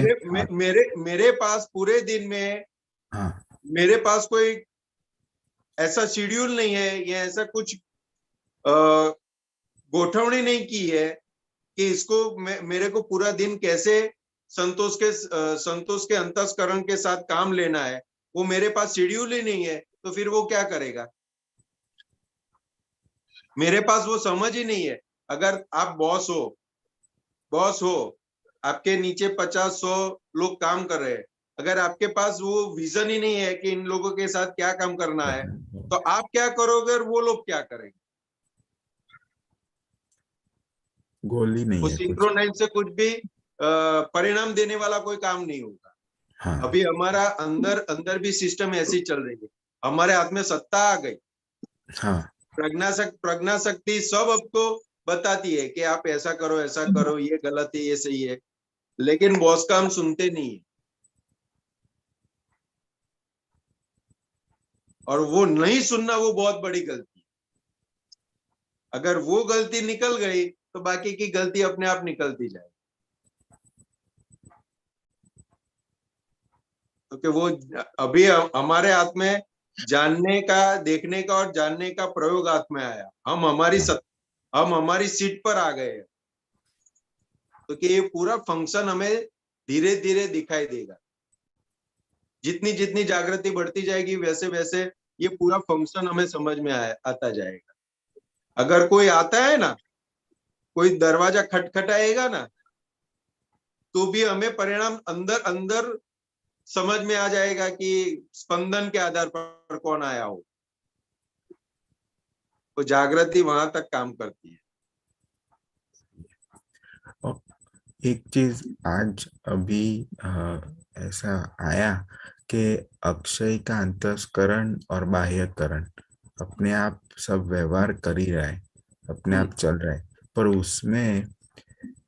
मेरे पास पूरे दिन में, हाँ मेरे पास कोई ऐसा शेड्यूल नहीं है या ऐसा कुछ गोठवणी नहीं की है कि इसको मेरे को पूरा दिन कैसे संतोष के अंतस्करण के साथ काम लेना है, वो मेरे पास शेड्यूल ही नहीं है। तो फिर वो क्या करेगा? मेरे पास वो समझ ही नहीं है। अगर आप बॉस हो, आपके नीचे 50-100 लोग काम कर रहे हैं, अगर आपके पास वो विजन ही नहीं है कि इन लोगों के साथ क्या काम करना है, तो आप क्या करोगे और वो लोग क्या करेंगे? गोल ही नहीं वो है कुछ। सिंक्रोनाइज से कुछ भी परिणाम देने वाला कोई काम नहीं होगा। हाँ अभी हमारा अंदर अंदर भी सिस्टम ऐसी चल रही है, हमारे हाथ में सत्ता आ गई, हाँ प्रज्ञा शक्ति सब आपको बताती है कि आप ऐसा करो, ये गलत है, ये सही है, लेकिन बॉस का हम सुनते नहीं है। और वो नहीं सुनना वो बहुत बड़ी गलती है। अगर वो गलती निकल गई तो बाकी की गलती अपने आप निकलती जाए, क्योंकि वो अभी हमारे हाथ में जानने का, देखने का और जानने का प्रयोग हाथ में आया, हम हमारी सीट पर आ गए हैं, तो कि ये पूरा फंक्शन हमें धीरे धीरे दिखाई देगा। जितनी जितनी जागृति बढ़ती जाएगी वैसे वैसे ये पूरा फंक्शन हमें समझ में आता जाएगा। अगर कोई आता है ना, कोई दरवाजा खटखटाएगा ना, तो भी हमें परिणाम अंदर अंदर समझ में आ जाएगा कि स्पंदन के आधार पर कौन आया हो। तो जागृति वहां तक काम करती है। और एक चीज आज अभी ऐसा आया कि अक्षय का अंतस्करण और बाह्यकरण अपने आप सब व्यवहार कर ही रहा है, अपने आप चल रहा है, पर उसमें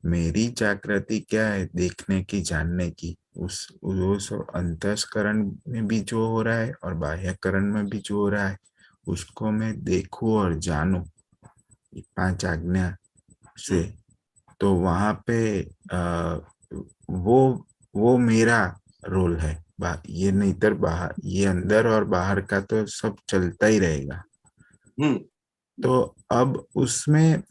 मेरी जागृति क्या है, देखने की, जानने की, वो सब अंतस्करण में भी जो हो रहा है और बाह्यकरण में भी जो हो रहा है उसको मैं देखूं और जानूं 5 आज्ञा से, तो वहां पे वो मेरा रोल है। ये नहीं तर बाहर, ये अंदर और बाहर का तो सब चलता ही रहेगा। तो अब उसमें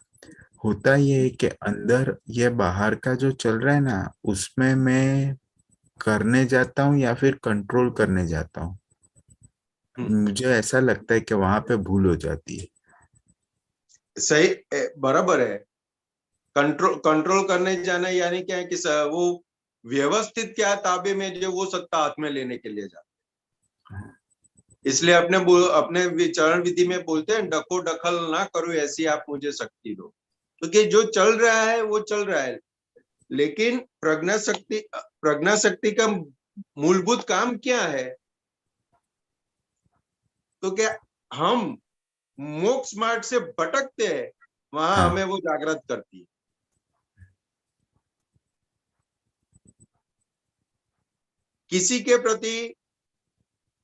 होता ये है कि अंदर ये बाहर का जो चल रहा है ना, उसमें मैं करने जाता हूँ या फिर कंट्रोल करने जाता हूँ। मुझे ऐसा लगता है कि वहां पे भूल हो जाती है। सही, बराबर है। कंट्रोल करने जाना यानी क्या है कि वो व्यवस्थित क्या ताबे में जो वो सत्ता हाथ में लेने के लिए जाते हैं। इसलिए अपने चरण विधि में बोलते हैं, डको दखल ना करो ऐसी आप मुझे शक्ति दो। तो कि जो चल रहा है वो चल रहा है, लेकिन प्रज्ञा शक्ति का मूलभूत काम क्या है? तो क्या हम मोक्ष मार्ग से भटकते हैं, वहां हाँ हमें वो जागृत करती है। किसी के प्रति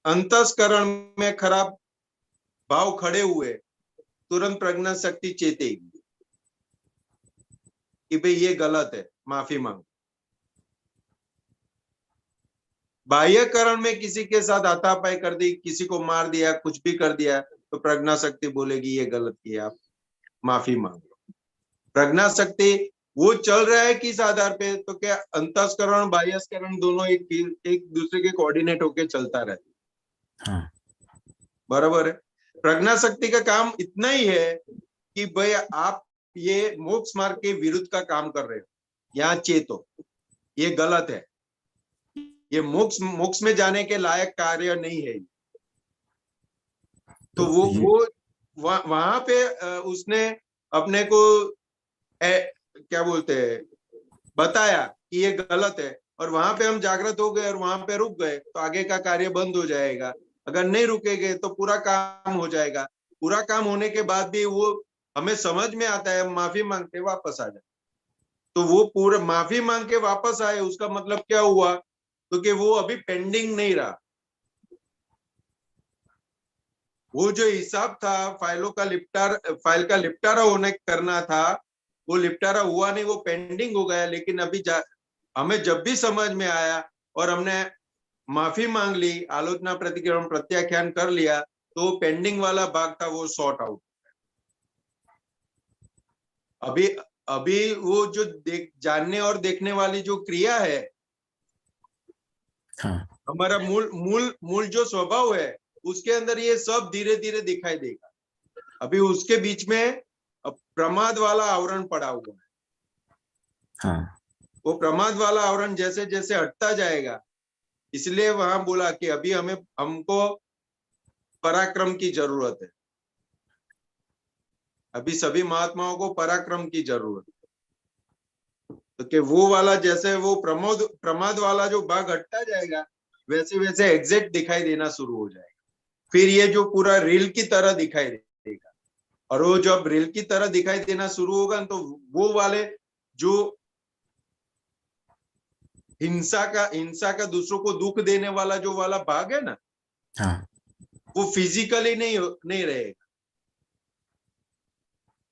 अंतस्करण में खराब भाव खड़े हुए, तुरंत प्रज्ञा शक्ति चेतेगी कि भाई ये गलत है, माफी मांगो। बाह्यकरण में किसी के साथ हाथापाई कर दी, किसी को मार दिया, कुछ भी कर दिया, तो प्रज्ञा शक्ति बोलेगी ये गलत किया, आप माफी मांगो। प्रज्ञा शक्ति वो चल रहा है किस आधार पे? तो क्या अंतस्करण बाह्यस्करण दोनों एक दूसरे के कोऑर्डिनेट होके चलता रहता है। हाँ बराबर है। प्रज्ञा शक्ति का काम इतना ही है कि भाई आप ये मोक्ष मार्ग के विरुद्ध का काम कर रहे हो, यहाँ चेतो, ये गलत है, ये मोक्ष में जाने के लायक कार्य नहीं है। तो वो वहां पे उसने अपने को क्या बोलते हैं, बताया कि ये गलत है, और वहां पे हम जागृत हो गए और वहां पे रुक गए, तो आगे का कार्य बंद हो जाएगा। अगर नहीं रुकेंगे तो पूरा काम हो जाएगा। पूरा काम होने के बाद भी वो हमें समझ में आता है, माफी मांगते वापस आ जाए। तो वो पूरा माफी मांग के वापस आए, उसका मतलब क्या हुआ? तो कि वो अभी पेंडिंग नहीं रहा। वो जो हिसाब था फाइल का निपटारा होने करना था, वो निपटारा हुआ नहीं, वो पेंडिंग हो गया। लेकिन अभी हमें जब भी समझ में आया और हमने माफी मांग ली, आलोचना प्रतिक्रमण प्रत्याख्यान कर लिया, तो पेंडिंग वाला भाग था वो सॉर्ट आउट। अभी अभी वो जो जानने और देखने वाली जो क्रिया है, हाँ हमारा मूल जो स्वभाव है, उसके अंदर ये सब धीरे धीरे दिखाई देगा। अभी उसके बीच में प्रमाद वाला आवरण पड़ा हुआ है। हाँ वो प्रमाद वाला आवरण जैसे जैसे हटता जाएगा, इसलिए वहां बोला कि अभी हमको पराक्रम की जरूरत है, अभी सभी महात्माओं को पराक्रम की जरूरत है। तो कि वो वाला जैसे वो प्रमाद वाला जो भाग हटता जाएगा, वैसे वैसे एग्जैक्ट दिखाई देना शुरू हो जाएगा। फिर ये जो पूरा रील की तरह दिखाई देगा, और वो जब रील की तरह दिखाई देना शुरू होगा तो वो वाले जो हिंसा का दूसरों को दुख देने वाला जो वाला भाग है ना, हाँ, वो फिजिकली नहीं रहेगा,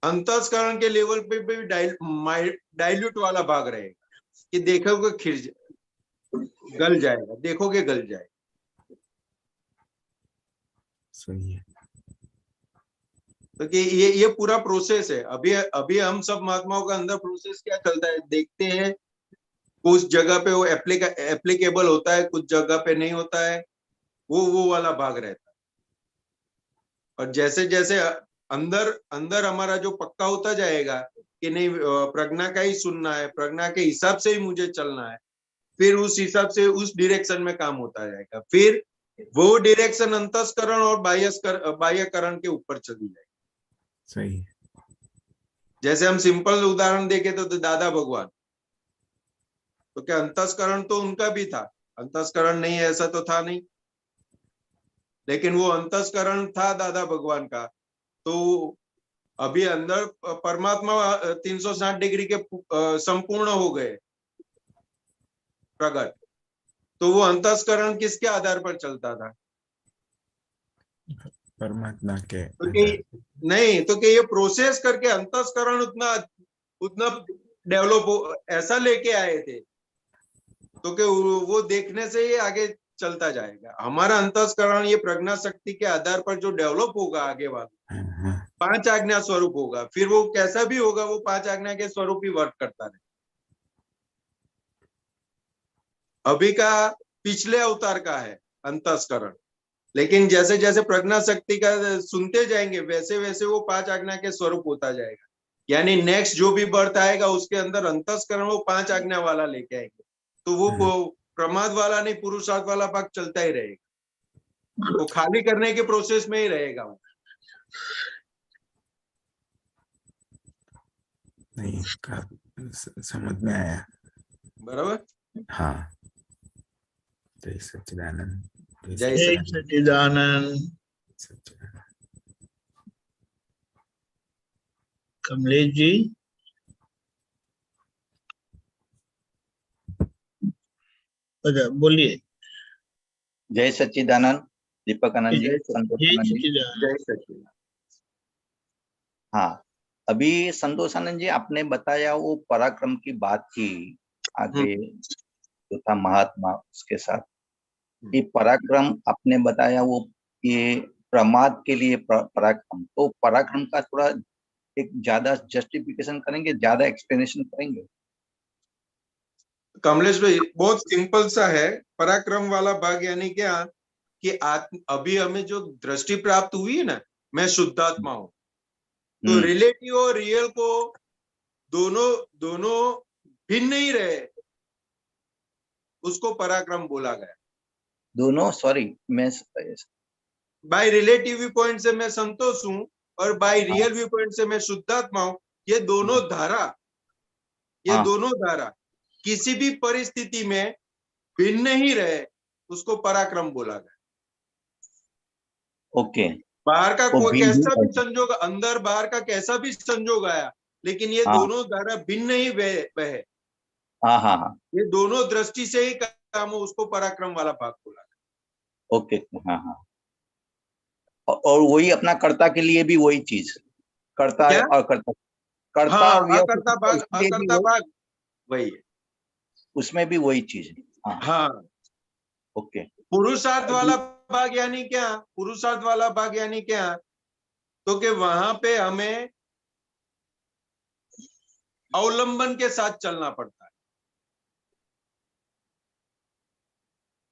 अंतस्करण के लेवल पे भी डाइल्यूट वाला भाग रहेगा कि देखोगे गल जाएगा, देखोगे गल जाएगा। सही है। तो कि ये पूरा प्रोसेस है। अभी हम सब महात्माओं का अंदर प्रोसेस क्या चलता है देखते हैं। कुछ जगह पे वो एप्लीकेबल होता है, कुछ जगह पे नहीं होता है, वो वाला भाग रहता है। और जैसे जैसे अंदर हमारा जो पक्का होता जाएगा कि नहीं प्रज्ञा का ही सुनना है, प्रज्ञा के हिसाब से ही मुझे चलना है, फिर उस हिसाब से उस डायरेक्शन में काम होता जाएगा। फिर वो डायरेक्शन अंतस्करण और बाह्यकरण के ऊपर चली जाएगी। सही है। जैसे हम सिंपल उदाहरण देखे तो दादा भगवान, तो क्या अंतस्करण तो उनका भी था? अंतस्करण नहीं है ऐसा तो था नहीं, लेकिन वो अंतस्करण था दादा भगवान का। तो अभी अंदर परमात्मा 360 डिग्री के संपूर्ण हो गए प्रकट। तो वो अंतस्करण किसके आधार पर चलता था? परमात्मा के तो कि नहीं, तो कि ये प्रोसेस करके अंतस्करण उतना डेवलप हो, ऐसा लेके आए थे तो कि वो देखने से ही आगे चलता जाएगा। हमारा अंतस्करण ये प्रज्ञा शक्ति के आधार पर जो डेवलप होगा आगे वाला, हाँ, हाँ, 5 आज्ञा स्वरूप होगा। फिर वो कैसा भी होगा, वो 5 आज्ञा के स्वरूप ही वर्क करता रहे। अभी का पिछले अवतार का है अंतस्करण, लेकिन जैसे जैसे प्रज्ञा शक्ति का सुनते जाएंगे वैसे वैसे वो 5 आज्ञा के स्वरूप होता जाएगा। यानी नेक्स्ट जो भी बर्थ आएगा उसके अंदर अंतस्करण वो 5 आज्ञा वाला लेके आएंगे। तो वो प्रमाद वाला नहीं, पुरुषार्थ वाला भाग चलता ही रहेगा, वो खाली करने के प्रोसेस में ही रहेगा। नहीं समझ में आया। बराबर। हाँ, जय सच्चिदानंद। जय जय सच्चिदानंद। कमलेश जी, अच्छा बोलिए। जय सच्चिदानंद। दीपक आनंद जी, संतोष जय आनंद जी। सच्चिदानंद। जय सच्चिदानंद। हाँ, अभी संतोष आनंद जी आपने बताया वो पराक्रम की बात की, आगे जो था महात्मा उसके साथ ये पराक्रम आपने बताया, वो ये प्रमाद के लिए पराक्रम, तो पराक्रम का थोड़ा एक ज्यादा जस्टिफिकेशन करेंगे, ज्यादा एक्सप्लेनेशन करेंगे? कमलेश भाई बहुत सिंपल सा है पराक्रम वाला भाग। यानी क्या कि अभी हमें जो दृष्टि प्राप्त हुई है ना, मैं शुद्धात्मा हूं, तो रिलेटिव और रियल को दोनों भिन्न नहीं रहे, उसको पराक्रम बोला गया। दोनों, सॉरी, मैं बाय रिलेटिव व्यू पॉइंट से मैं संतोष हूं और बाय रियल व्यू पॉइंट से मैं शुद्धात्मा हूं। ये दोनों धारा किसी भी परिस्थिति में भिन्न ही रहे, उसको पराक्रम बोला गया। ओके। बाहर का कोई कैसा भी संजोग, अंदर बाहर का कैसा भी संजोग आया, लेकिन ये दोनों धारा भिन्न ही बहे। हाँ, ये दोनों दृष्टि से ही काम हो, उसको पराक्रम वाला भाग बोला गया। ओके, हाँ। और वही अपना कर्ता के लिए भी वही चीज, कर्ता और कर्ता और अकर्ता भाग वही है, उसमें भी वही चीज है। हाँ। ओके। पुरुषार्थ वाला भाग यानी क्या? पुरुषार्थ वाला भाग यानी क्या? तो कि वहां पे हमें अवलंबन के साथ चलना पड़ता है,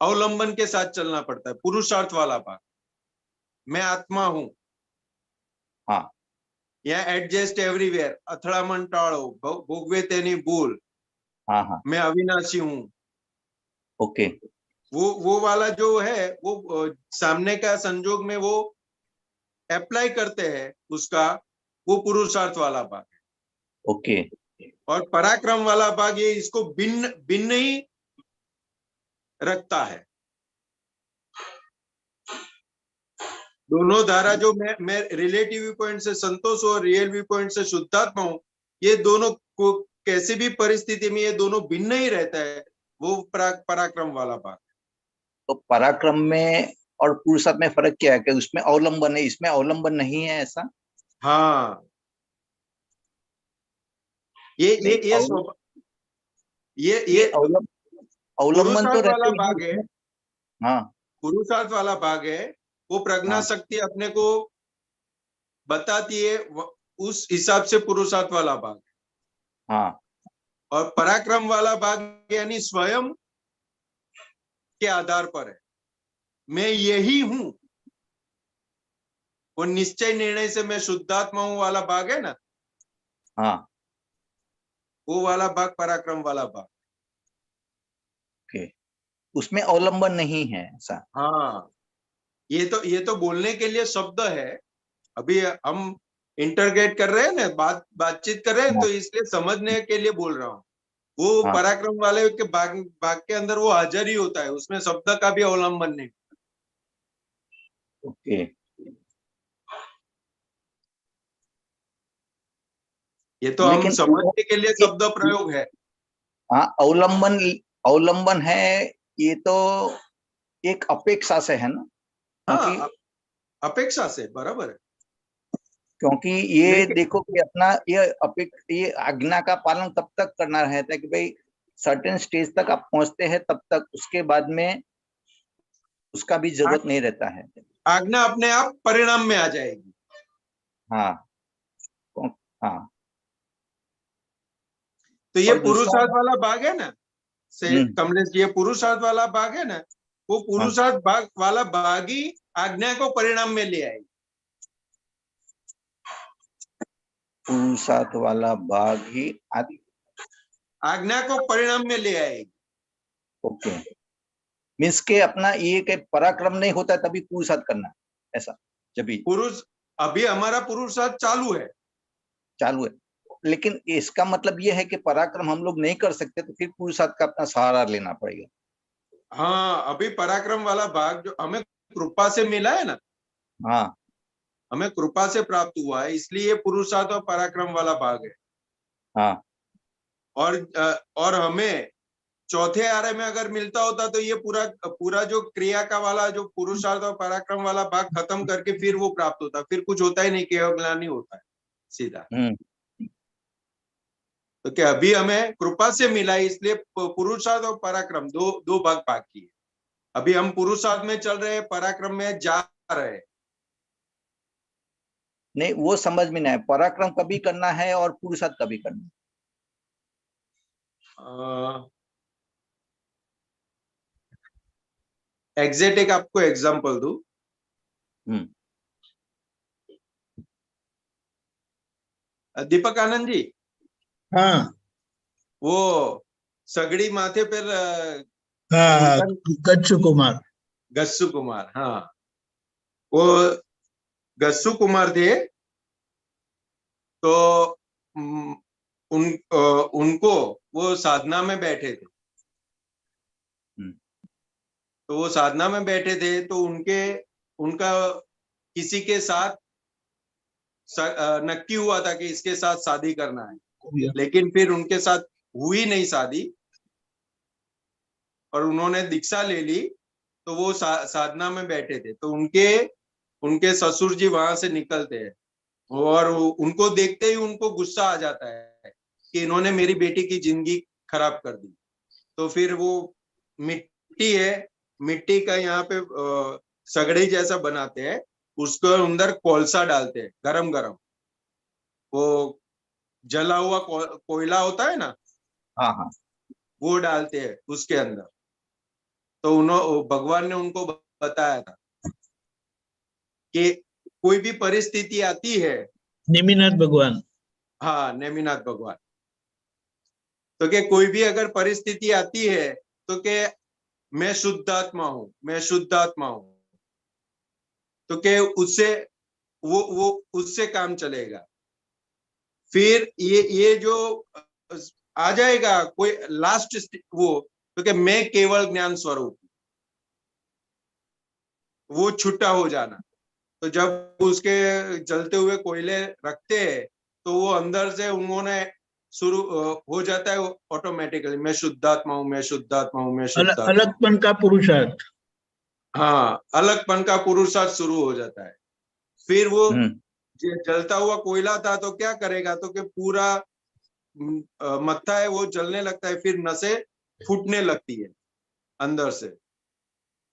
अवलंबन के साथ चलना पड़ता है पुरुषार्थ वाला भाग। मैं आत्मा हूं, हाँ, या एडजस्ट एवरीवेयर, અથડામણ टाळो, भोगवे तेनी भूल, हाँ, मैं अविनाशी हूं। ओके। वो वाला जो है वो सामने का संजोग में वो अप्लाई करते हैं उसका, वो पुरुषार्थ वाला भाग है। ओके। और पराक्रम वाला भाग ये इसको भिन्न भिन्न ही रखता है। दोनों धारा जो मैं रिलेटिव व्यू पॉइंट से संतोष और रियल व्यू पॉइंट से शुद्धात्मा हूं, ये दोनों को कैसी भी परिस्थिति में ये दोनों भिन्न ही रहता है, वो पराक्रम वाला भाग। तो पराक्रम में और पुरुषार्थ में फर्क क्या है कि उसमें अवलंबन है, इसमें अवलंबन नहीं है, ऐसा? हाँ, ये अवलंबन तो पुरुषार्थ वाला रहते भाग है। ही। हाँ, पुरुषार्थ वाला भाग है, वो प्रज्ञा हाँ। शक्ति अपने को बताती है, उस हिसाब से पुरुषार्थ वाला भाग। हाँ। और पराक्रम वाला भाग यानी स्वयं के आधार पर है, मैं यही हूं, वो निश्चय निर्णय से मैं शुद्धात्मा हूं वाला भाग है ना, हाँ। वो वाला भाग पराक्रम वाला भाग। ओके, उसमें अवलंबन नहीं है, ऐसा? हाँ, ये तो बोलने के लिए शब्द है, अभी हम इंटरगेट कर रहे हैं ना, बातचीत कर रहे हैं, हाँ। तो इसलिए समझने के लिए बोल रहा हूँ। वो हाँ। पराक्रम वाले के भाग के अंदर वो हाजिर ही होता है, उसमें शब्द का भी अवलंबन नहीं। ओके। ये तो हम लेकिन समझने के लिए शब्द प्रयोग है। हाँ, अवलंबन है, ये तो एक अपेक्षा से है ना, हाँ, अपेक्षा से बराबर है। क्योंकि ये लेकिन देखो कि अपना ये आज्ञा का पालन तब तक करना रहता है कि भाई सर्टेन स्टेज तक आप पहुंचते हैं, तब तक, उसके बाद में उसका भी जरूरत नहीं रहता है। आज्ञा अपने आप परिणाम में आ जाएगी। हाँ। हाँ। तो ये और दूसरा, पुरुषार्थ वाला भाग है ना, से कमलेश जी, ये पुरुषार्थ वाला भाग है ना, वो पुरुषार्थ भाग वाला भाग ही आज्ञा को परिणाम में ले आएगी। पुरुषार्थ वाला भाग ही आज्ञा को परिणाम में ले आएगी। ओके, मीन्स के अपना ये कि पराक्रम नहीं होता है तभी पुरुषार्थ करना, ऐसा? जब भी अभी हमारा पुरुषार्थ चालू है, लेकिन इसका मतलब ये है कि पराक्रम हम लोग नहीं कर सकते, तो फिर पुरुषार्थ का अपना सहारा लेना पड़ेगा। हाँ, अभी पराक्रम वाला भाग जो हमें कृपा से मिला है ना, हाँ। हमें कृपा से प्राप्त हुआ है, इसलिए पुरुषार्थ और पराक्रम वाला भाग है। हाँ। और हमें चौथे आरे में अगर मिलता होता तो ये पूरा जो क्रिया का वाला जो पुरुषार्थ और पराक्रम वाला भाग खत्म करके फिर वो प्राप्त होता, फिर कुछ होता ही नहीं, केवल ज्ञान ही होता है सीधा। तो क्या अभी हमें कृपा से मिला है, इसलिए पुरुषार्थ और पराक्रम दो भाग बाकी है। अभी हम पुरुषार्थ में चल रहे हैं, पराक्रम में जा रहे हैं। नहीं, वो समझ में नहीं आया, पराक्रम कभी करना है और पुरुषार्थ कभी करना है? एग्जैक्ट एक आपको एग्जांपल दूं, दीपक आनंद जी। हाँ वो सगड़ी माथे पर हाँ, गच्छु कुमार। गस्सु कुमार, हाँ, वो गस्सु कुमार थे। तो उनको वो साधना में बैठे थे, तो वो साधना में बैठे थे, तो उनका किसी के साथ नक्की हुआ था कि इसके साथ शादी करना है, लेकिन फिर उनके साथ हुई नहीं शादी, और उन्होंने दीक्षा ले ली। तो वो साधना में बैठे थे, तो उनके ससुर जी वहां से निकलते हैं, और उनको देखते ही उनको गुस्सा आ जाता है कि इन्होंने मेरी बेटी की जिंदगी खराब कर दी। तो फिर वो मिट्टी है, मिट्टी का यहाँ पे सगड़ी जैसा बनाते हैं, उसको अंदर कोलसा डालते हैं, गरम गरम, वो जला हुआ कोयला होता है ना, हाँ हाँ, वो डालते हैं उसके अंदर। तो भगवान ने उनको बताया था कि कोई भी परिस्थिति आती है, नेमिनाथ भगवान। हाँ, नेमिनाथ भगवान, तो क्या कोई भी अगर परिस्थिति आती है तो क्या मैं शुद्धात्मा हूँ, मैं शुद्धात्मा हूँ, तो क्या उससे वो उससे काम चलेगा। फिर ये जो आ जाएगा कोई लास्ट वो, तो क्या मैं केवल ज्ञान स्वरूप, वो छुट्टा हो जाना। तो जब उसके जलते हुए कोयले रखते हैं तो वो अंदर से उन्होंने शुरू हो जाता है ऑटोमेटिकली, मैं शुद्धात्मा हूँ, मैं शुद्धात्मा हूँ, मैं शुद्धात्मा। अलगपन का पुरुषार्थ, हाँ, अलगपन का पुरुषार्थ शुरू हो जाता है। फिर वो जलता हुआ कोयला था तो क्या करेगा, तो कि पूरा मत्था है वो जलने लगता है, फिर नसें फूटने लगती है अंदर से।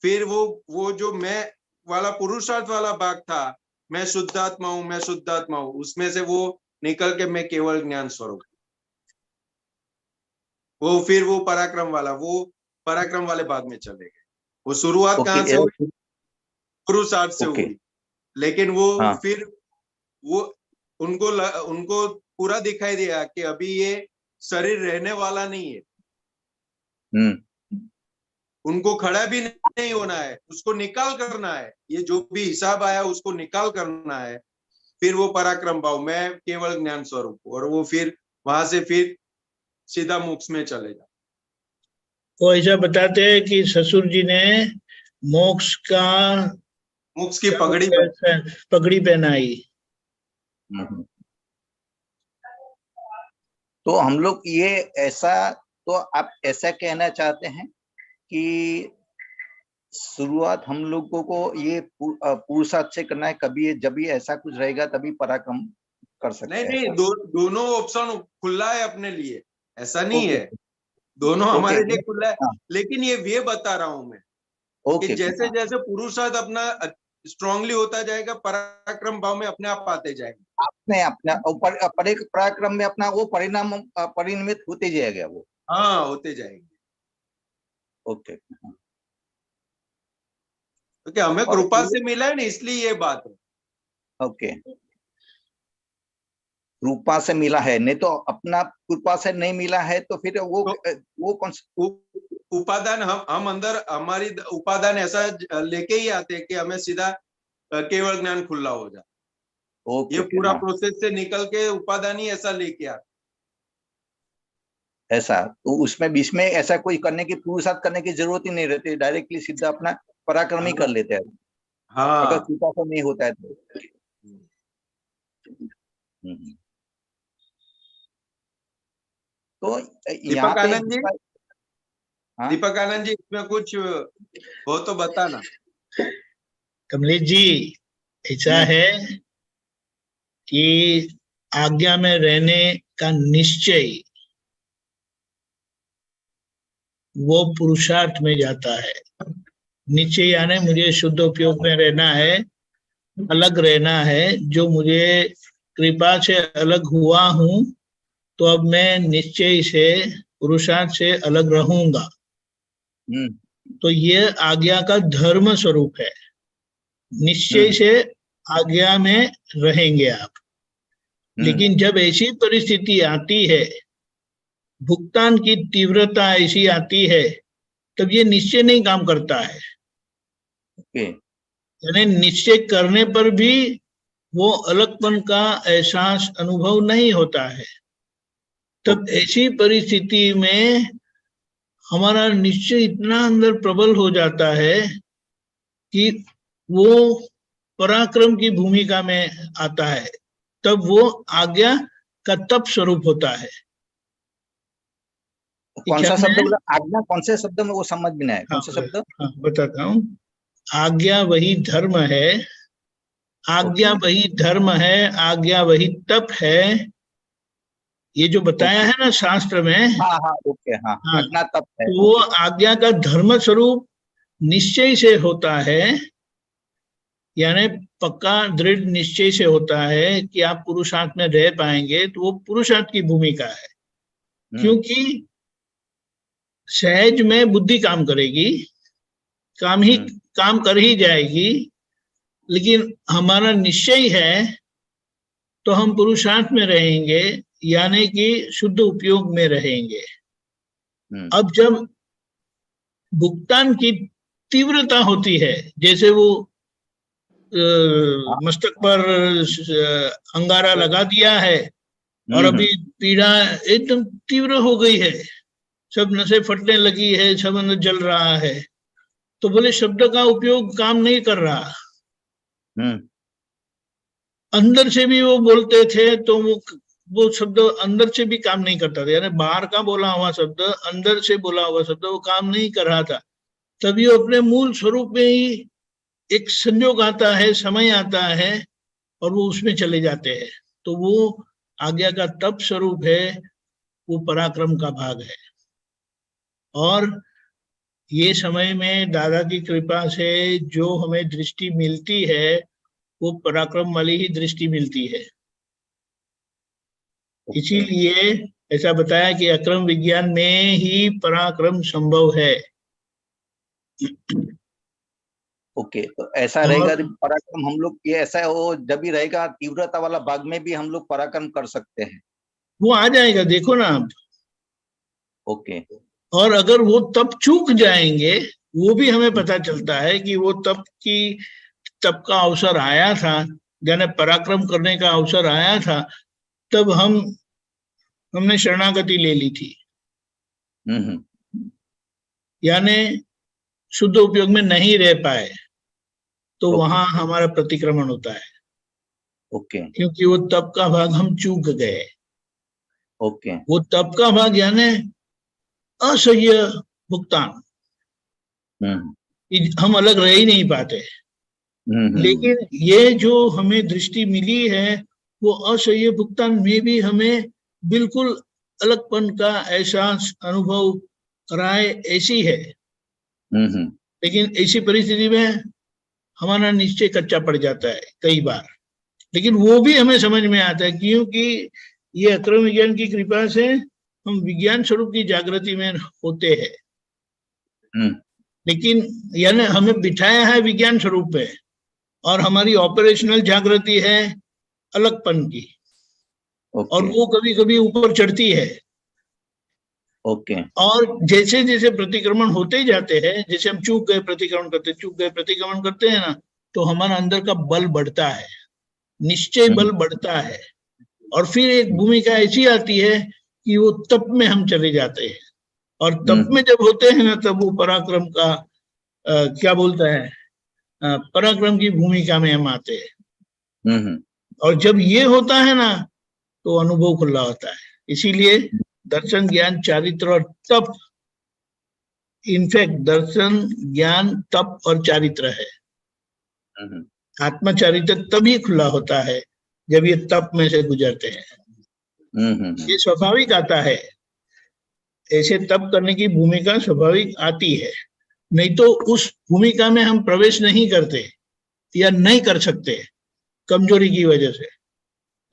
फिर वो जो मैं वाला पुरुषार्थ वाला भाग था, मैं शुद्धात्मा हूँ, मैं शुद्धात्मा हूँ, उसमें से वो निकल के मैं केवल ज्ञान स्वरूप, वो फिर वो पराक्रम वाले भाग में चले गए। वो शुरुआत कहाँ से हुई, पुरुषार्थ से हुई, लेकिन वो फिर वो उनको पूरा दिखाई दिया कि अभी ये शरीर रहने वाला नहीं है। उनको खड़ा भी नहीं होना है, उसको निकाल करना है, ये जो भी हिसाब आया उसको निकाल करना है। फिर वो पराक्रम भाव, मैं केवल ज्ञान स्वरूप, और वो फिर वहां से फिर सीधा मोक्ष में चलेगा। वो ऐसा बताते हैं कि ससुर जी ने मोक्ष की पगड़ी पहनाई। तो हम लोग ये ऐसा, तो आप ऐसा कहना चाहते हैं कि शुरुआत हम लोगों को ये पुरुषार्थ से करना है, कभी जब भी ऐसा कुछ रहेगा तभी पराक्रम कर सकते हैं? नहीं, दोनों ऑप्शन खुला है अपने लिए, ऐसा नहीं है, दोनों हमारे लिए खुला है। लेकिन ये बता रहा हूं मैं कि जैसे जैसे पुरुषार्थ अपना स्ट्रांगली होता जाएगा, पराक्रम भाव में अपने आप आते जाएंगे, अपने पराक्रम में अपना वो परिणाम परिणमित होते जाएगा वो। हाँ, होते जाएंगे। ओके, क्योंकि हमें कृपा से मिला है ना, इसलिए ये बात है। ओके, कृपा से मिला है, नहीं तो अपना कृपा से नहीं मिला है तो फिर वो कौन सा उपादान, हम अंदर हमारी उपादान ऐसा लेके ही आते हैं कि हमें सीधा केवल ज्ञान खुला हो जाए। ये पूरा प्रोसेस से निकल के उपादान ही ऐसा लेके आते, ऐसा। तो उसमें बीच में ऐसा कोई करने की, पुरुषार्थ करने की जरूरत ही नहीं रहती, डायरेक्टली सीधा अपना पराक्रम ही कर लेते हैं। हाँ, अगर कृपा से नहीं होता है तो। तो दीपक आनंद जी, दीपक आनंद जी, इसमें कुछ हो तो बताना। कमलेश जी, ऐसा है कि आज्ञा में रहने का निश्चय वो पुरुषार्थ में जाता है। निश्चय यानी मुझे शुद्ध उपयोग में रहना है, अलग रहना है। जो मुझे कृपा से अलग हुआ हूं, तो अब मैं निश्चय से, पुरुषार्थ से अलग रहूंगा। तो ये आज्ञा का धर्म स्वरूप है। निश्चय से आज्ञा में रहेंगे आप। लेकिन जब ऐसी परिस्थिति आती है, भुगतान की तीव्रता ऐसी आती है, तब ये निश्चय नहीं काम करता है। यानी निश्चय करने पर भी वो अलगपन का एहसास अनुभव नहीं होता है। तब ऐसी परिस्थिति में हमारा निश्चय इतना अंदर प्रबल हो जाता है कि वो पराक्रम की भूमिका में आता है। तब वो आज्ञा का तप स्वरूप होता है। कौन सा शब्द बोला? आज्ञा कौन से शब्द में, वो समझ में नहीं आया। कौन सा शब्द? हाँ, बताता हूँ। आज्ञा वही धर्म है, आज्ञा वही धर्म है, आज्ञा वही तप है। ये जो बताया है ना शास्त्र में, आज्ञा तप है। वो आज्ञा का धर्म स्वरूप निश्चय से होता है, यानी पक्का दृढ़ निश्चय से होता है कि आप पुरुषार्थ में रह पाएंगे। तो वो पुरुषार्थ की भूमिका है, क्योंकि सहज में बुद्धि काम करेगी, काम कर ही जाएगी। लेकिन हमारा निश्चय है तो हम पुरुषार्थ में रहेंगे, यानी कि शुद्ध उपयोग में रहेंगे। अब जब भुगतान की तीव्रता होती है, जैसे वो मस्तक पर अंगारा लगा दिया है और अभी पीड़ा एकदम तीव्र हो गई है, सब नसें फटने लगी है, सब अंदर जल रहा है, तो बोले शब्द का उपयोग काम नहीं कर रहा। अंदर से भी वो बोलते थे तो वो शब्द अंदर से भी काम नहीं करता था, यानी बाहर का बोला हुआ शब्द, अंदर से बोला हुआ शब्द वो काम नहीं कर रहा था। तभी वो अपने मूल स्वरूप में ही एक संयोग आता है, समय आता है और वो उसमें चले जाते हैं। तो वो आज्ञा का तप स्वरूप है, वो पराक्रम का भाग है। और ये समय में दादा की कृपा से जो हमें दृष्टि मिलती है वो पराक्रम वाली ही दृष्टि मिलती है। इसीलिए ऐसा बताया कि अक्रम विज्ञान में ही पराक्रम संभव है। ओके, तो ऐसा रहेगा पराक्रम हम लोग, ये ऐसा हो जब भी रहेगा तीव्रता वाला भाग में भी हम लोग पराक्रम कर सकते हैं, वो आ जाएगा, देखो ना आप। ओके। और अगर वो तप चूक जाएंगे, वो भी हमें पता चलता है कि वो तप का अवसर आया था, यानी पराक्रम करने का अवसर आया था, तब हमने शरणागति ले ली थी, यानी शुद्ध उपयोग में नहीं रह पाए, तो वहां हमारा प्रतिक्रमण होता है। ओके, क्योंकि वो तप का भाग हम चूक गए। ओके, वो तप का भाग यानी असह्य भुगतान, हम अलग रह ही नहीं पाते। लेकिन ये जो हमें दृष्टि मिली है, वो असह्य भुगतान में भी हमें बिल्कुल अलगपन का एहसास अनुभव कराए, ऐसी है। लेकिन ऐसी परिस्थिति में हमारा निश्चय कच्चा पड़ जाता है कई बार, लेकिन वो भी हमें समझ में आता है, क्योंकि ये अक्रम विज्ञान की कृपा से हम विज्ञान स्वरूप की जागृति में होते हैं। लेकिन यानी हमें बिठाया है विज्ञान स्वरूप में, और हमारी ऑपरेशनल जागृति है अलगपन की, और वो कभी कभी ऊपर चढ़ती है। ओके। और जैसे जैसे प्रतिक्रमण होते जाते हैं, जैसे हम चूक गए प्रतिक्रमण करते हैं ना, तो हमारा अंदर का बल बढ़ता है, निश्चय बल बढ़ता है, और फिर एक भूमिका ऐसी आती है कि वो तप में हम चले जाते हैं, और तप में जब होते हैं ना, तब वो पराक्रम का क्या बोलता है, पराक्रम की भूमिका में हम आते हैं। और जब ये होता है ना, तो अनुभव खुला होता है। इसीलिए दर्शन, ज्ञान, चारित्र और तप, इनफैक्ट दर्शन, ज्ञान, तप और चारित्र है। आत्मा चारित्र तभी खुला होता है जब ये तप में से गुजरते हैं। ये स्वाभाविक आता है, ऐसे तप करने की भूमिका स्वाभाविक आती है, नहीं तो उस भूमिका में हम प्रवेश नहीं करते या नहीं कर सकते कमजोरी की वजह से।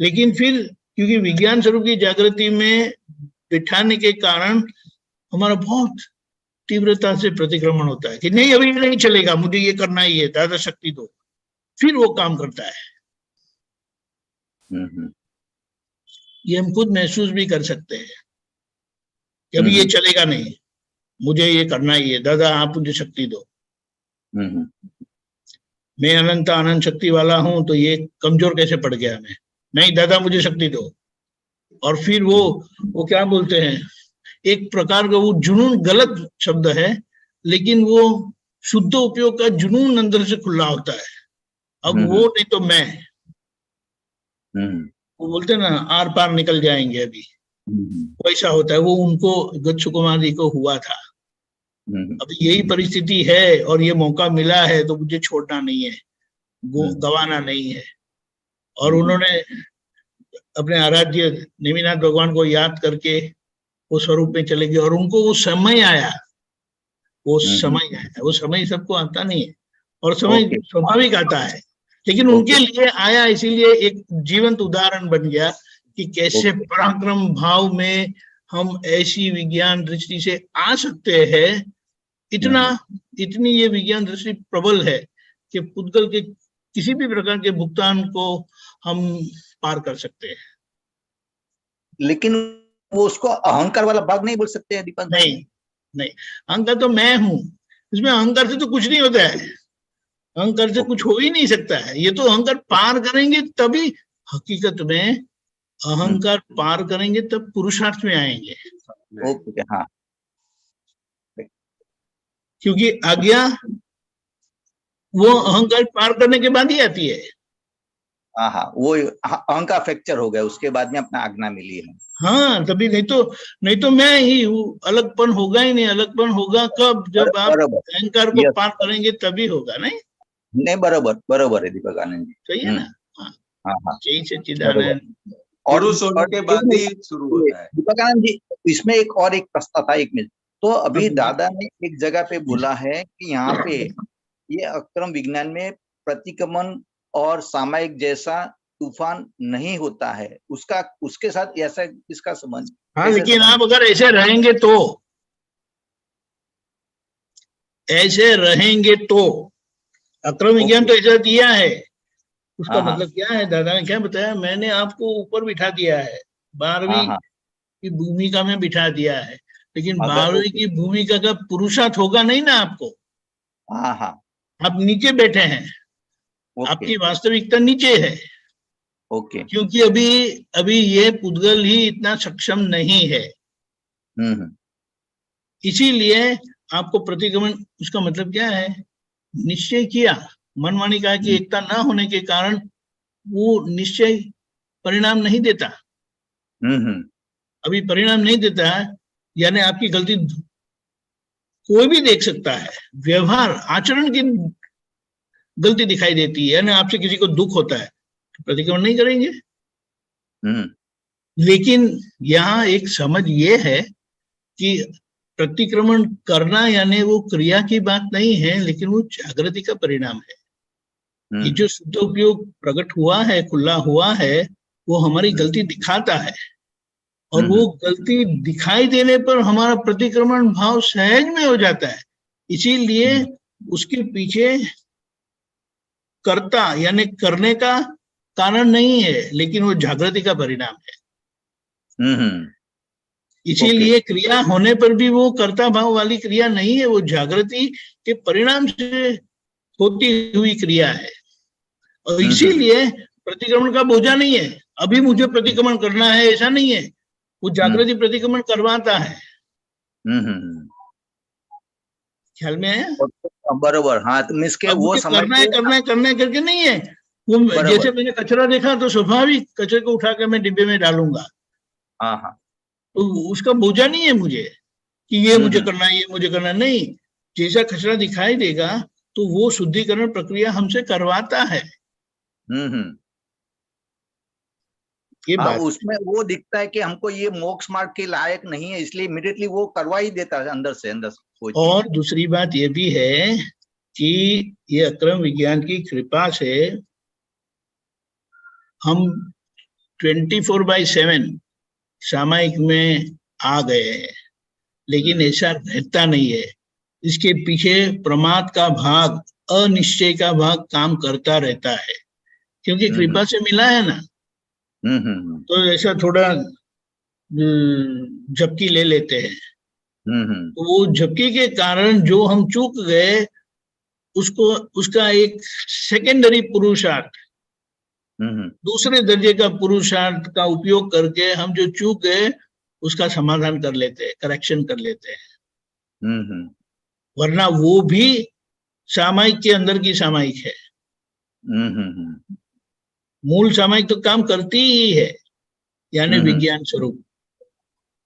लेकिन फिर क्योंकि विज्ञान स्वरूप की जागृति में बिठाने के कारण हमारा बहुत तीव्रता से प्रतिक्रमण होता है कि नहीं, अभी नहीं चलेगा, मुझे ये करना ही है, दादा शक्ति दो, फिर वो काम करता है। ये हम खुद महसूस भी कर सकते हैं कि अभी ये चलेगा नहीं, मुझे ये करना ही है, दादा आप मुझे शक्ति दो। मैं अनंत आनंद शक्ति वाला हूं, तो ये कमजोर कैसे पड़ गया मैं, नहीं दादा मुझे शक्ति दो। और फिर वो क्या बोलते हैं, एक प्रकार का वो जुनून, गलत शब्द है, लेकिन वो शुद्ध उपयोग का जुनून अंदर से खुला होता है। अब वो नहीं तो मैं, वो बोलते हैं ना आर पार निकल जाएंगे, अभी वैसा होता है। वो उनको गच्छ कुमार जी को हुआ था। अब यही परिस्थिति है और ये मौका मिला है, तो मुझे छोड़ना नहीं है, गवाना नहीं है। और उन्होंने अपने आराध्य नेमिनाथ भगवान को याद करके वो स्वरूप में चले गए, और उनको वो समय आया, वो समय सबको आता नहीं है, और समय स्वाभाविक आता है, लेकिन उनके लिए आया, इसीलिए एक जीवंत उदाहरण बन गया कि कैसे पराक्रम भाव में हम ऐसी विज्ञान दृष्टि से आ सकते हैं। इतनी ये विज्ञान दृष्टि प्रबल है कि पुद्गल के किसी भी प्रकार के भुगतान को हम पार कर सकते हैं। लेकिन वो उसको अहंकार वाला भाग नहीं बोल सकते हैं दीपक? नहीं, नहीं, अहंकार तो मैं हूं, इसमें अहंकार से तो कुछ नहीं होता है, अहंकार से कुछ हो ही नहीं सकता है। ये तो अहंकार पार करेंगे तभी, हकीकत में अहंकार पार करेंगे तब पुरुषार्थ में आएंगे। ओके, हाँ, क्योंकि आज्ञा वो अहंकार पार करने के बाद ही आती है। हाँ हाँ, वो अहंकार फ्रैक्चर हो गया, उसके बाद में अपना आज्ञा मिली है। हाँ, तभी, नहीं तो मैं ही हूँ, अलगपन होगा ही नहीं। अलगपन होगा कब? जब आप अहंकार को पार करेंगे तभी होगा। नहीं, बरोबर है दीपक आनंद जी, सही है ना? हाँ, जय सच्चिदानंद। पुरुष होने के बाद ही शुरू होता है। दीपक आनंद जी, इसमें एक प्रश्न था, 1 मिनट। तो अभी दादा ने एक जगह पे बोला है कि यहाँ पे ये अक्रम विज्ञान में प्रतिक्रमण और सामायिक जैसा तूफान नहीं होता है, उसके साथ ऐसा इसका संबंध? हाँ, लेकिन आप अगर ऐसे रहेंगे तो, अक्रम विज्ञान तो ऐसा दिया है। उसका मतलब क्या है? दादा ने क्या बताया? मैंने आपको ऊपर बिठा दिया है, 12वीं की भूमिका में बिठा दिया है, लेकिन 12वीं की भूमिका का पुरुषार्थ होगा नहीं ना आपको। आप नीचे बैठे हैं, आपकी वास्तविकता नीचे है। क्योंकि अभी ये पुद्गल ही इतना सक्षम नहीं है, इसीलिए आपको प्रतिक्रमण, उसका मतलब क्या है? निश्चय किया, मनमानी कहा कि एकता ना होने के कारण वो निश्चय परिणाम नहीं देता। अभी परिणाम नहीं देता है, यानी आपकी गलती कोई भी देख सकता है, व्यवहार आचरण की गलती दिखाई देती है, यानी आपसे किसी को दुख होता है, प्रतिक्रमण नहीं करेंगे। लेकिन यहाँ एक समझ ये है कि प्रतिक्रमण करना यानी वो क्रिया की बात नहीं है, लेकिन वो जागृति का परिणाम है। ये जो शुद्ध उपयोग प्रकट हुआ है, खुला हुआ है, वो हमारी गलती दिखाता है, और वो गलती दिखाई देने पर हमारा प्रतिक्रमण भाव सहज में हो जाता है। इसीलिए उसके पीछे कर्ता यानी करने का कारण नहीं है, लेकिन वो जागृति का परिणाम है। इसीलिए क्रिया होने पर भी वो कर्ता भाव वाली क्रिया नहीं है, वो जागृति के परिणाम से होती हुई क्रिया है। और इसीलिए प्रतिक्रमण का बोझा नहीं है, अभी मुझे प्रतिक्रमण करना है ऐसा नहीं है, वो जागृति प्रतिक्रमण करवाता है। ख्याल में आया? बरोबर, हाँ। तो मिस के वो करना है करके नहीं है वो। जैसे मैंने कचरा देखा तो स्वाभाविक कचरे को उठा कर मैं डिब्बे में डालूंगा, तो उसका बोझा नहीं है मुझे कि ये मुझे करना है, ये मुझे करना नहीं। जैसा कचरा दिखाई देगा तो वो शुद्धिकरण प्रक्रिया हमसे करवाता है। ये बात उसमें वो दिखता है कि हमको ये मोक्ष मार्ग के लायक नहीं है, इसलिए इमीडिएटली वो करवा ही देता है अंदर से। और दूसरी बात ये भी है कि ये अक्रम विज्ञान की कृपा से हम 24/7 सामायिक में आ गए हैं, लेकिन ऐसा रहता नहीं है। इसके पीछे प्रमाद का भाग, अनिश्चय का भाग काम करता रहता है, क्योंकि कृपा से मिला है ना। तो ऐसा थोड़ा झपकी ले लेते हैं, तो वो झपकी के कारण जो हम चूक गए उसका एक सेकेंडरी पुरुषार्थ, दूसरे दर्जे का पुरुषार्थ का उपयोग करके हम जो चूक गए उसका समाधान कर लेते हैं, करेक्शन कर लेते हैं। वरना वो भी सामायिक के अंदर की सामायिक है। मूल सामायिक तो काम करती ही है, यानी विज्ञान स्वरूप।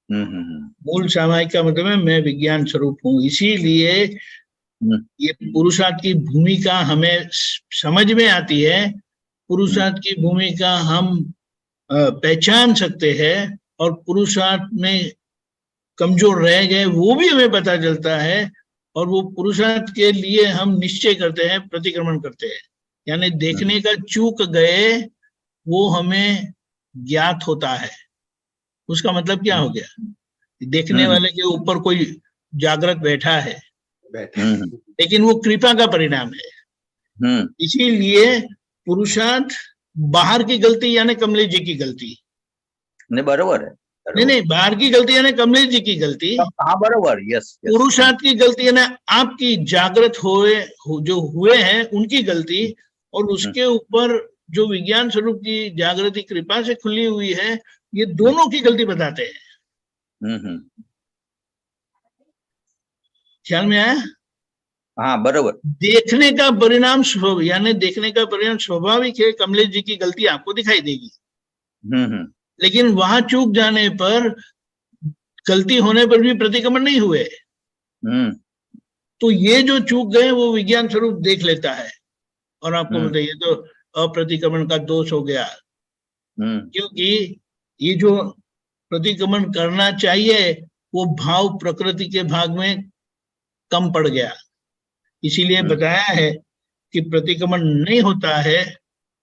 मूल सामायिक का मतलब है मैं विज्ञान स्वरूप हूँ। इसीलिए ये पुरुषार्थ की भूमिका हमें समझ में आती है, पुरुषार्थ की भूमिका हम पहचान सकते हैं, और पुरुषार्थ में कमजोर रह गए वो भी हमें पता चलता है, और वो पुरुषार्थ के लिए हम निश्चय करते हैं, प्रतिक्रमण करते हैं। यानी देखने का चूक गए वो हमें ज्ञात होता है। उसका मतलब क्या हो गया? देखने वाले के ऊपर कोई जागृत बैठा है, लेकिन वो कृपा का परिणाम है। इसीलिए पुरुषार्थ बाहर की गलती यानी कमलेश जी की गलती नहीं, बरोबर है, नहीं, बाहर की गलती है ना कमलेश जी की गलती, हाँ बराबर, यस। पुरुषार्थ की गलती है ना आपकी, जागृत जो हुए हैं उनकी गलती, और उसके ऊपर जो विज्ञान स्वरूप की जागृति कृपा से खुली हुई है, ये दोनों की गलती बताते हैं। ख्याल में आया? हाँ बराबर। देखने का परिणाम यानी देखने का परिणाम स्वाभाविक है, कमलेश जी की गलती आपको दिखाई देगी, लेकिन वहां चूक जाने पर, गलती होने पर भी प्रतिक्रमण नहीं हुए, तो ये जो चूक गए वो विज्ञान स्वरूप देख लेता है और आपको बताइए तो अप्रतिक्रमण का दोष हो गया, क्योंकि ये जो प्रतिक्रमण करना चाहिए वो भाव प्रकृति के भाग में कम पड़ गया, इसीलिए बताया है कि प्रतिक्रमण नहीं होता है,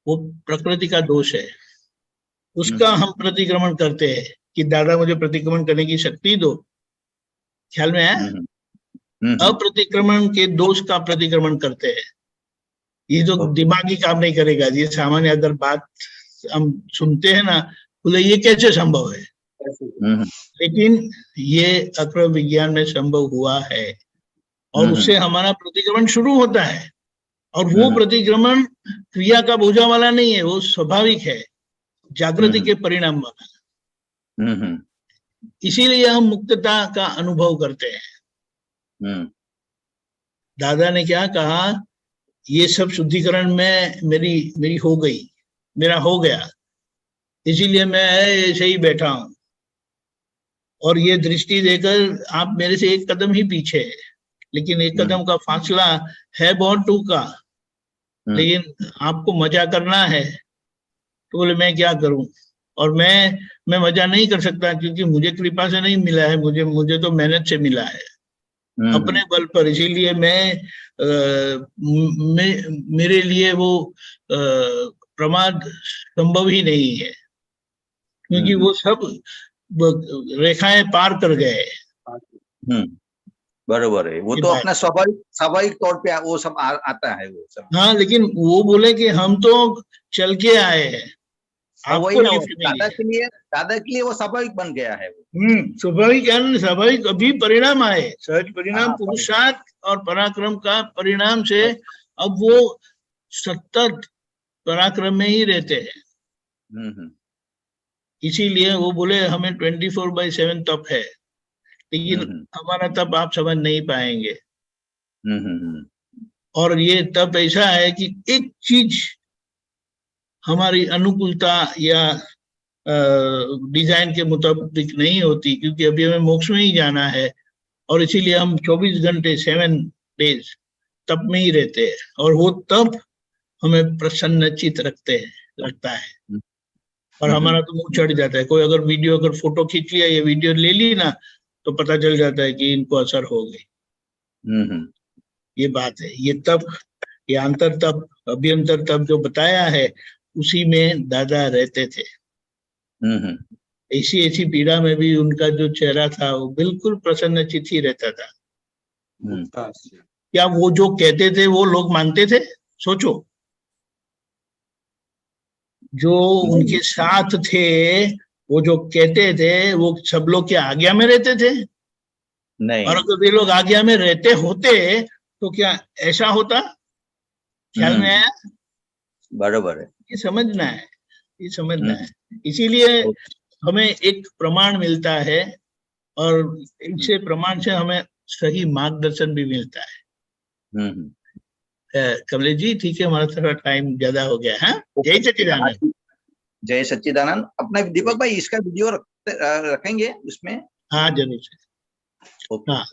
वो प्रकृति का दोष है, उसका हम प्रतिक्रमण करते हैं कि दादा मुझे प्रतिक्रमण करने की शक्ति दो। ख्याल में आया? अप्रतिक्रमण के दोष का प्रतिक्रमण करते हैं, ये जो दिमागी काम नहीं करेगा, ये सामान्य अगर बात हम सुनते हैं ना, बोले ये कैसे संभव है, लेकिन ये अक्रम विज्ञान में संभव हुआ है, और उससे हमारा प्रतिक्रमण शुरू होता है, और वो प्रतिक्रमण क्रिया का बोझा वाला नहीं है, वो स्वाभाविक है, जागृति के परिणाम वाला। इसीलिए हम मुक्तता का अनुभव करते हैं। दादा ने क्या कहा, ये सब शुद्धिकरण में मेरी हो गई, मेरा हो गया, इसीलिए मैं ऐसे ही बैठा हूं, और ये दृष्टि देकर आप मेरे से एक कदम ही पीछे है, लेकिन एक कदम का फासला है बहुत टूका, लेकिन आपको मजा करना है, तो बोले मैं क्या करूं, और मैं मजा नहीं कर सकता, क्योंकि मुझे कृपा से नहीं मिला है, मुझे तो मेहनत से मिला है, अपने बल पर, इसीलिए मेरे लिए वो प्रमाद संभव ही नहीं है, क्योंकि वो सब रेखाएं पार कर गए। बराबर है, वो तो अपना स्वाभाविक तौर पे वो सब आता है वो सब। हाँ, लेकिन वो बोले कि हम तो चल के आए हैं, आपको लिफ्ट मिली है। दादा के लिए वो स्वाभाविक बन गया है। स्वाभाविक है, स्वाभाविक अभी परिणाम आए, सहज परिणाम, पुरुषार्थ और पराक्रम का परिणाम से अब वो सतत पराक्रम में ही रहते हैं। इसीलिए वो बोले हमें 24/7 तप है, लेकिन हमारा तप आप समझ नहीं पाएंगे। और ये तप ऐसा है कि एक चीज हमारी अनुकूलता या डिजाइन के मुताबिक नहीं होती, क्योंकि अभी हमें मोक्ष में ही जाना है, और इसीलिए हम 24 घंटे 7 डेज तप में ही रहते हैं, और वो तप हमें प्रसन्नचित लगता है, और हमारा तो मुंह चढ़ जाता है। कोई अगर फोटो खींच लिया, ये वीडियो ले ली ना, तो पता चल जाता है कि इनको असर हो गई। ये बात है, ये तप, ये अंतर तप, अभ्यंतर तप जो बताया है, उसी में दादा रहते थे। ऐसी पीड़ा में भी उनका जो चेहरा था वो बिल्कुल प्रसन्नचित ही रहता था। क्या वो जो कहते थे वो लोग मानते थे? सोचो, जो उनके साथ थे वो जो कहते थे, वो सब लोग क्या आज्ञा में रहते थे? नहीं। और अगर वे लोग आज्ञा में रहते होते तो क्या ऐसा होता? ख्याल में आया? बराबर है, ये समझना है, ये समझना है। इसीलिए हमें एक प्रमाण मिलता है, और इसे प्रमाण से हमें सही मार्गदर्शन भी मिलता है। कमलेश जी ठीक है, हमारा थोड़ा टाइम ज्यादा हो गया है। जय सच्चिदानंद। जय सच्चिदानंद। अपना दीपक भाई इसका वीडियो रखेंगे उसमें? हाँ जरूर। हाँ,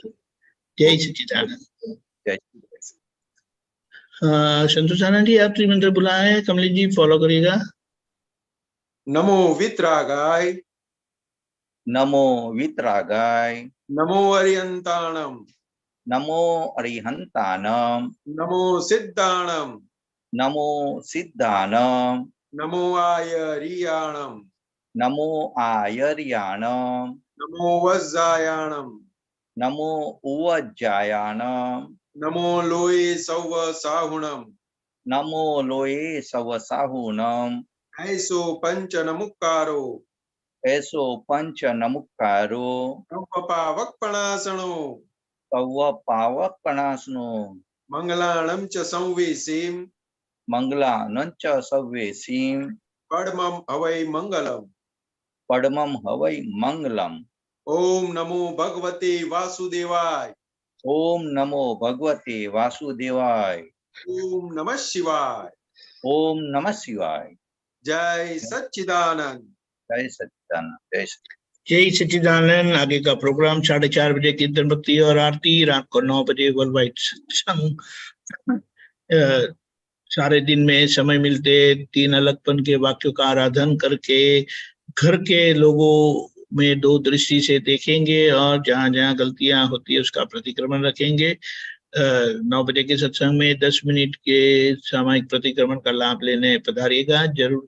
जय सच्चिदानंद। संतोषानंद जी, आप त्रिमंत्र बुलाए हैं, कमलेश जी फॉलो करिएगा। नमो वितरागाय, नमो वितरागाय, नमो अरिहंताणम, नमो अरिहंताणम, नमो सिद्धाणम, नमो सिद्धाणम, नमो आयरियाणम, नमो आयर्याणम, नमो वज्जायाणम, नमो उवज्जायाणम, नमो लोये सव साहुणम, नमो लोये सव साहुणम, ऐसो पंच नमुक्कारो, ऐसो पंच नमुकारो पावकपणासनो तव पावक कणासनो मंगलाणं च संवेशीं मंगलानंच सव्वेसीम परमं हवै मंगलम्। पद्मम हवै मंगलम। ओम नमो भगवते वासुदेवाय। ओम नमो भगवते वासुदेवाय। ओम नमः शिवाय। ओम नमः शिवाय। जय सच्चिदानंद। जय सच्चिदानंद। जय जय सच्चिदानंद। आगे का प्रोग्राम 4:30 बजे कीर्तन भक्ति और आरती, रात को 9 बजे वर्ल्ड वाइड सत्संग। सारे दिन में समय मिलते तीन अलगपन के वाक्यों का आराधन करके घर के लोगों में दो दृष्टि से देखेंगे और जहां जहां गलतियां होती है उसका प्रतिक्रमण रखेंगे। 9 बजे के सत्संग में 10 मिनट के सामूहिक प्रतिक्रमण का लाभ लेने पधारिएगा जरूर।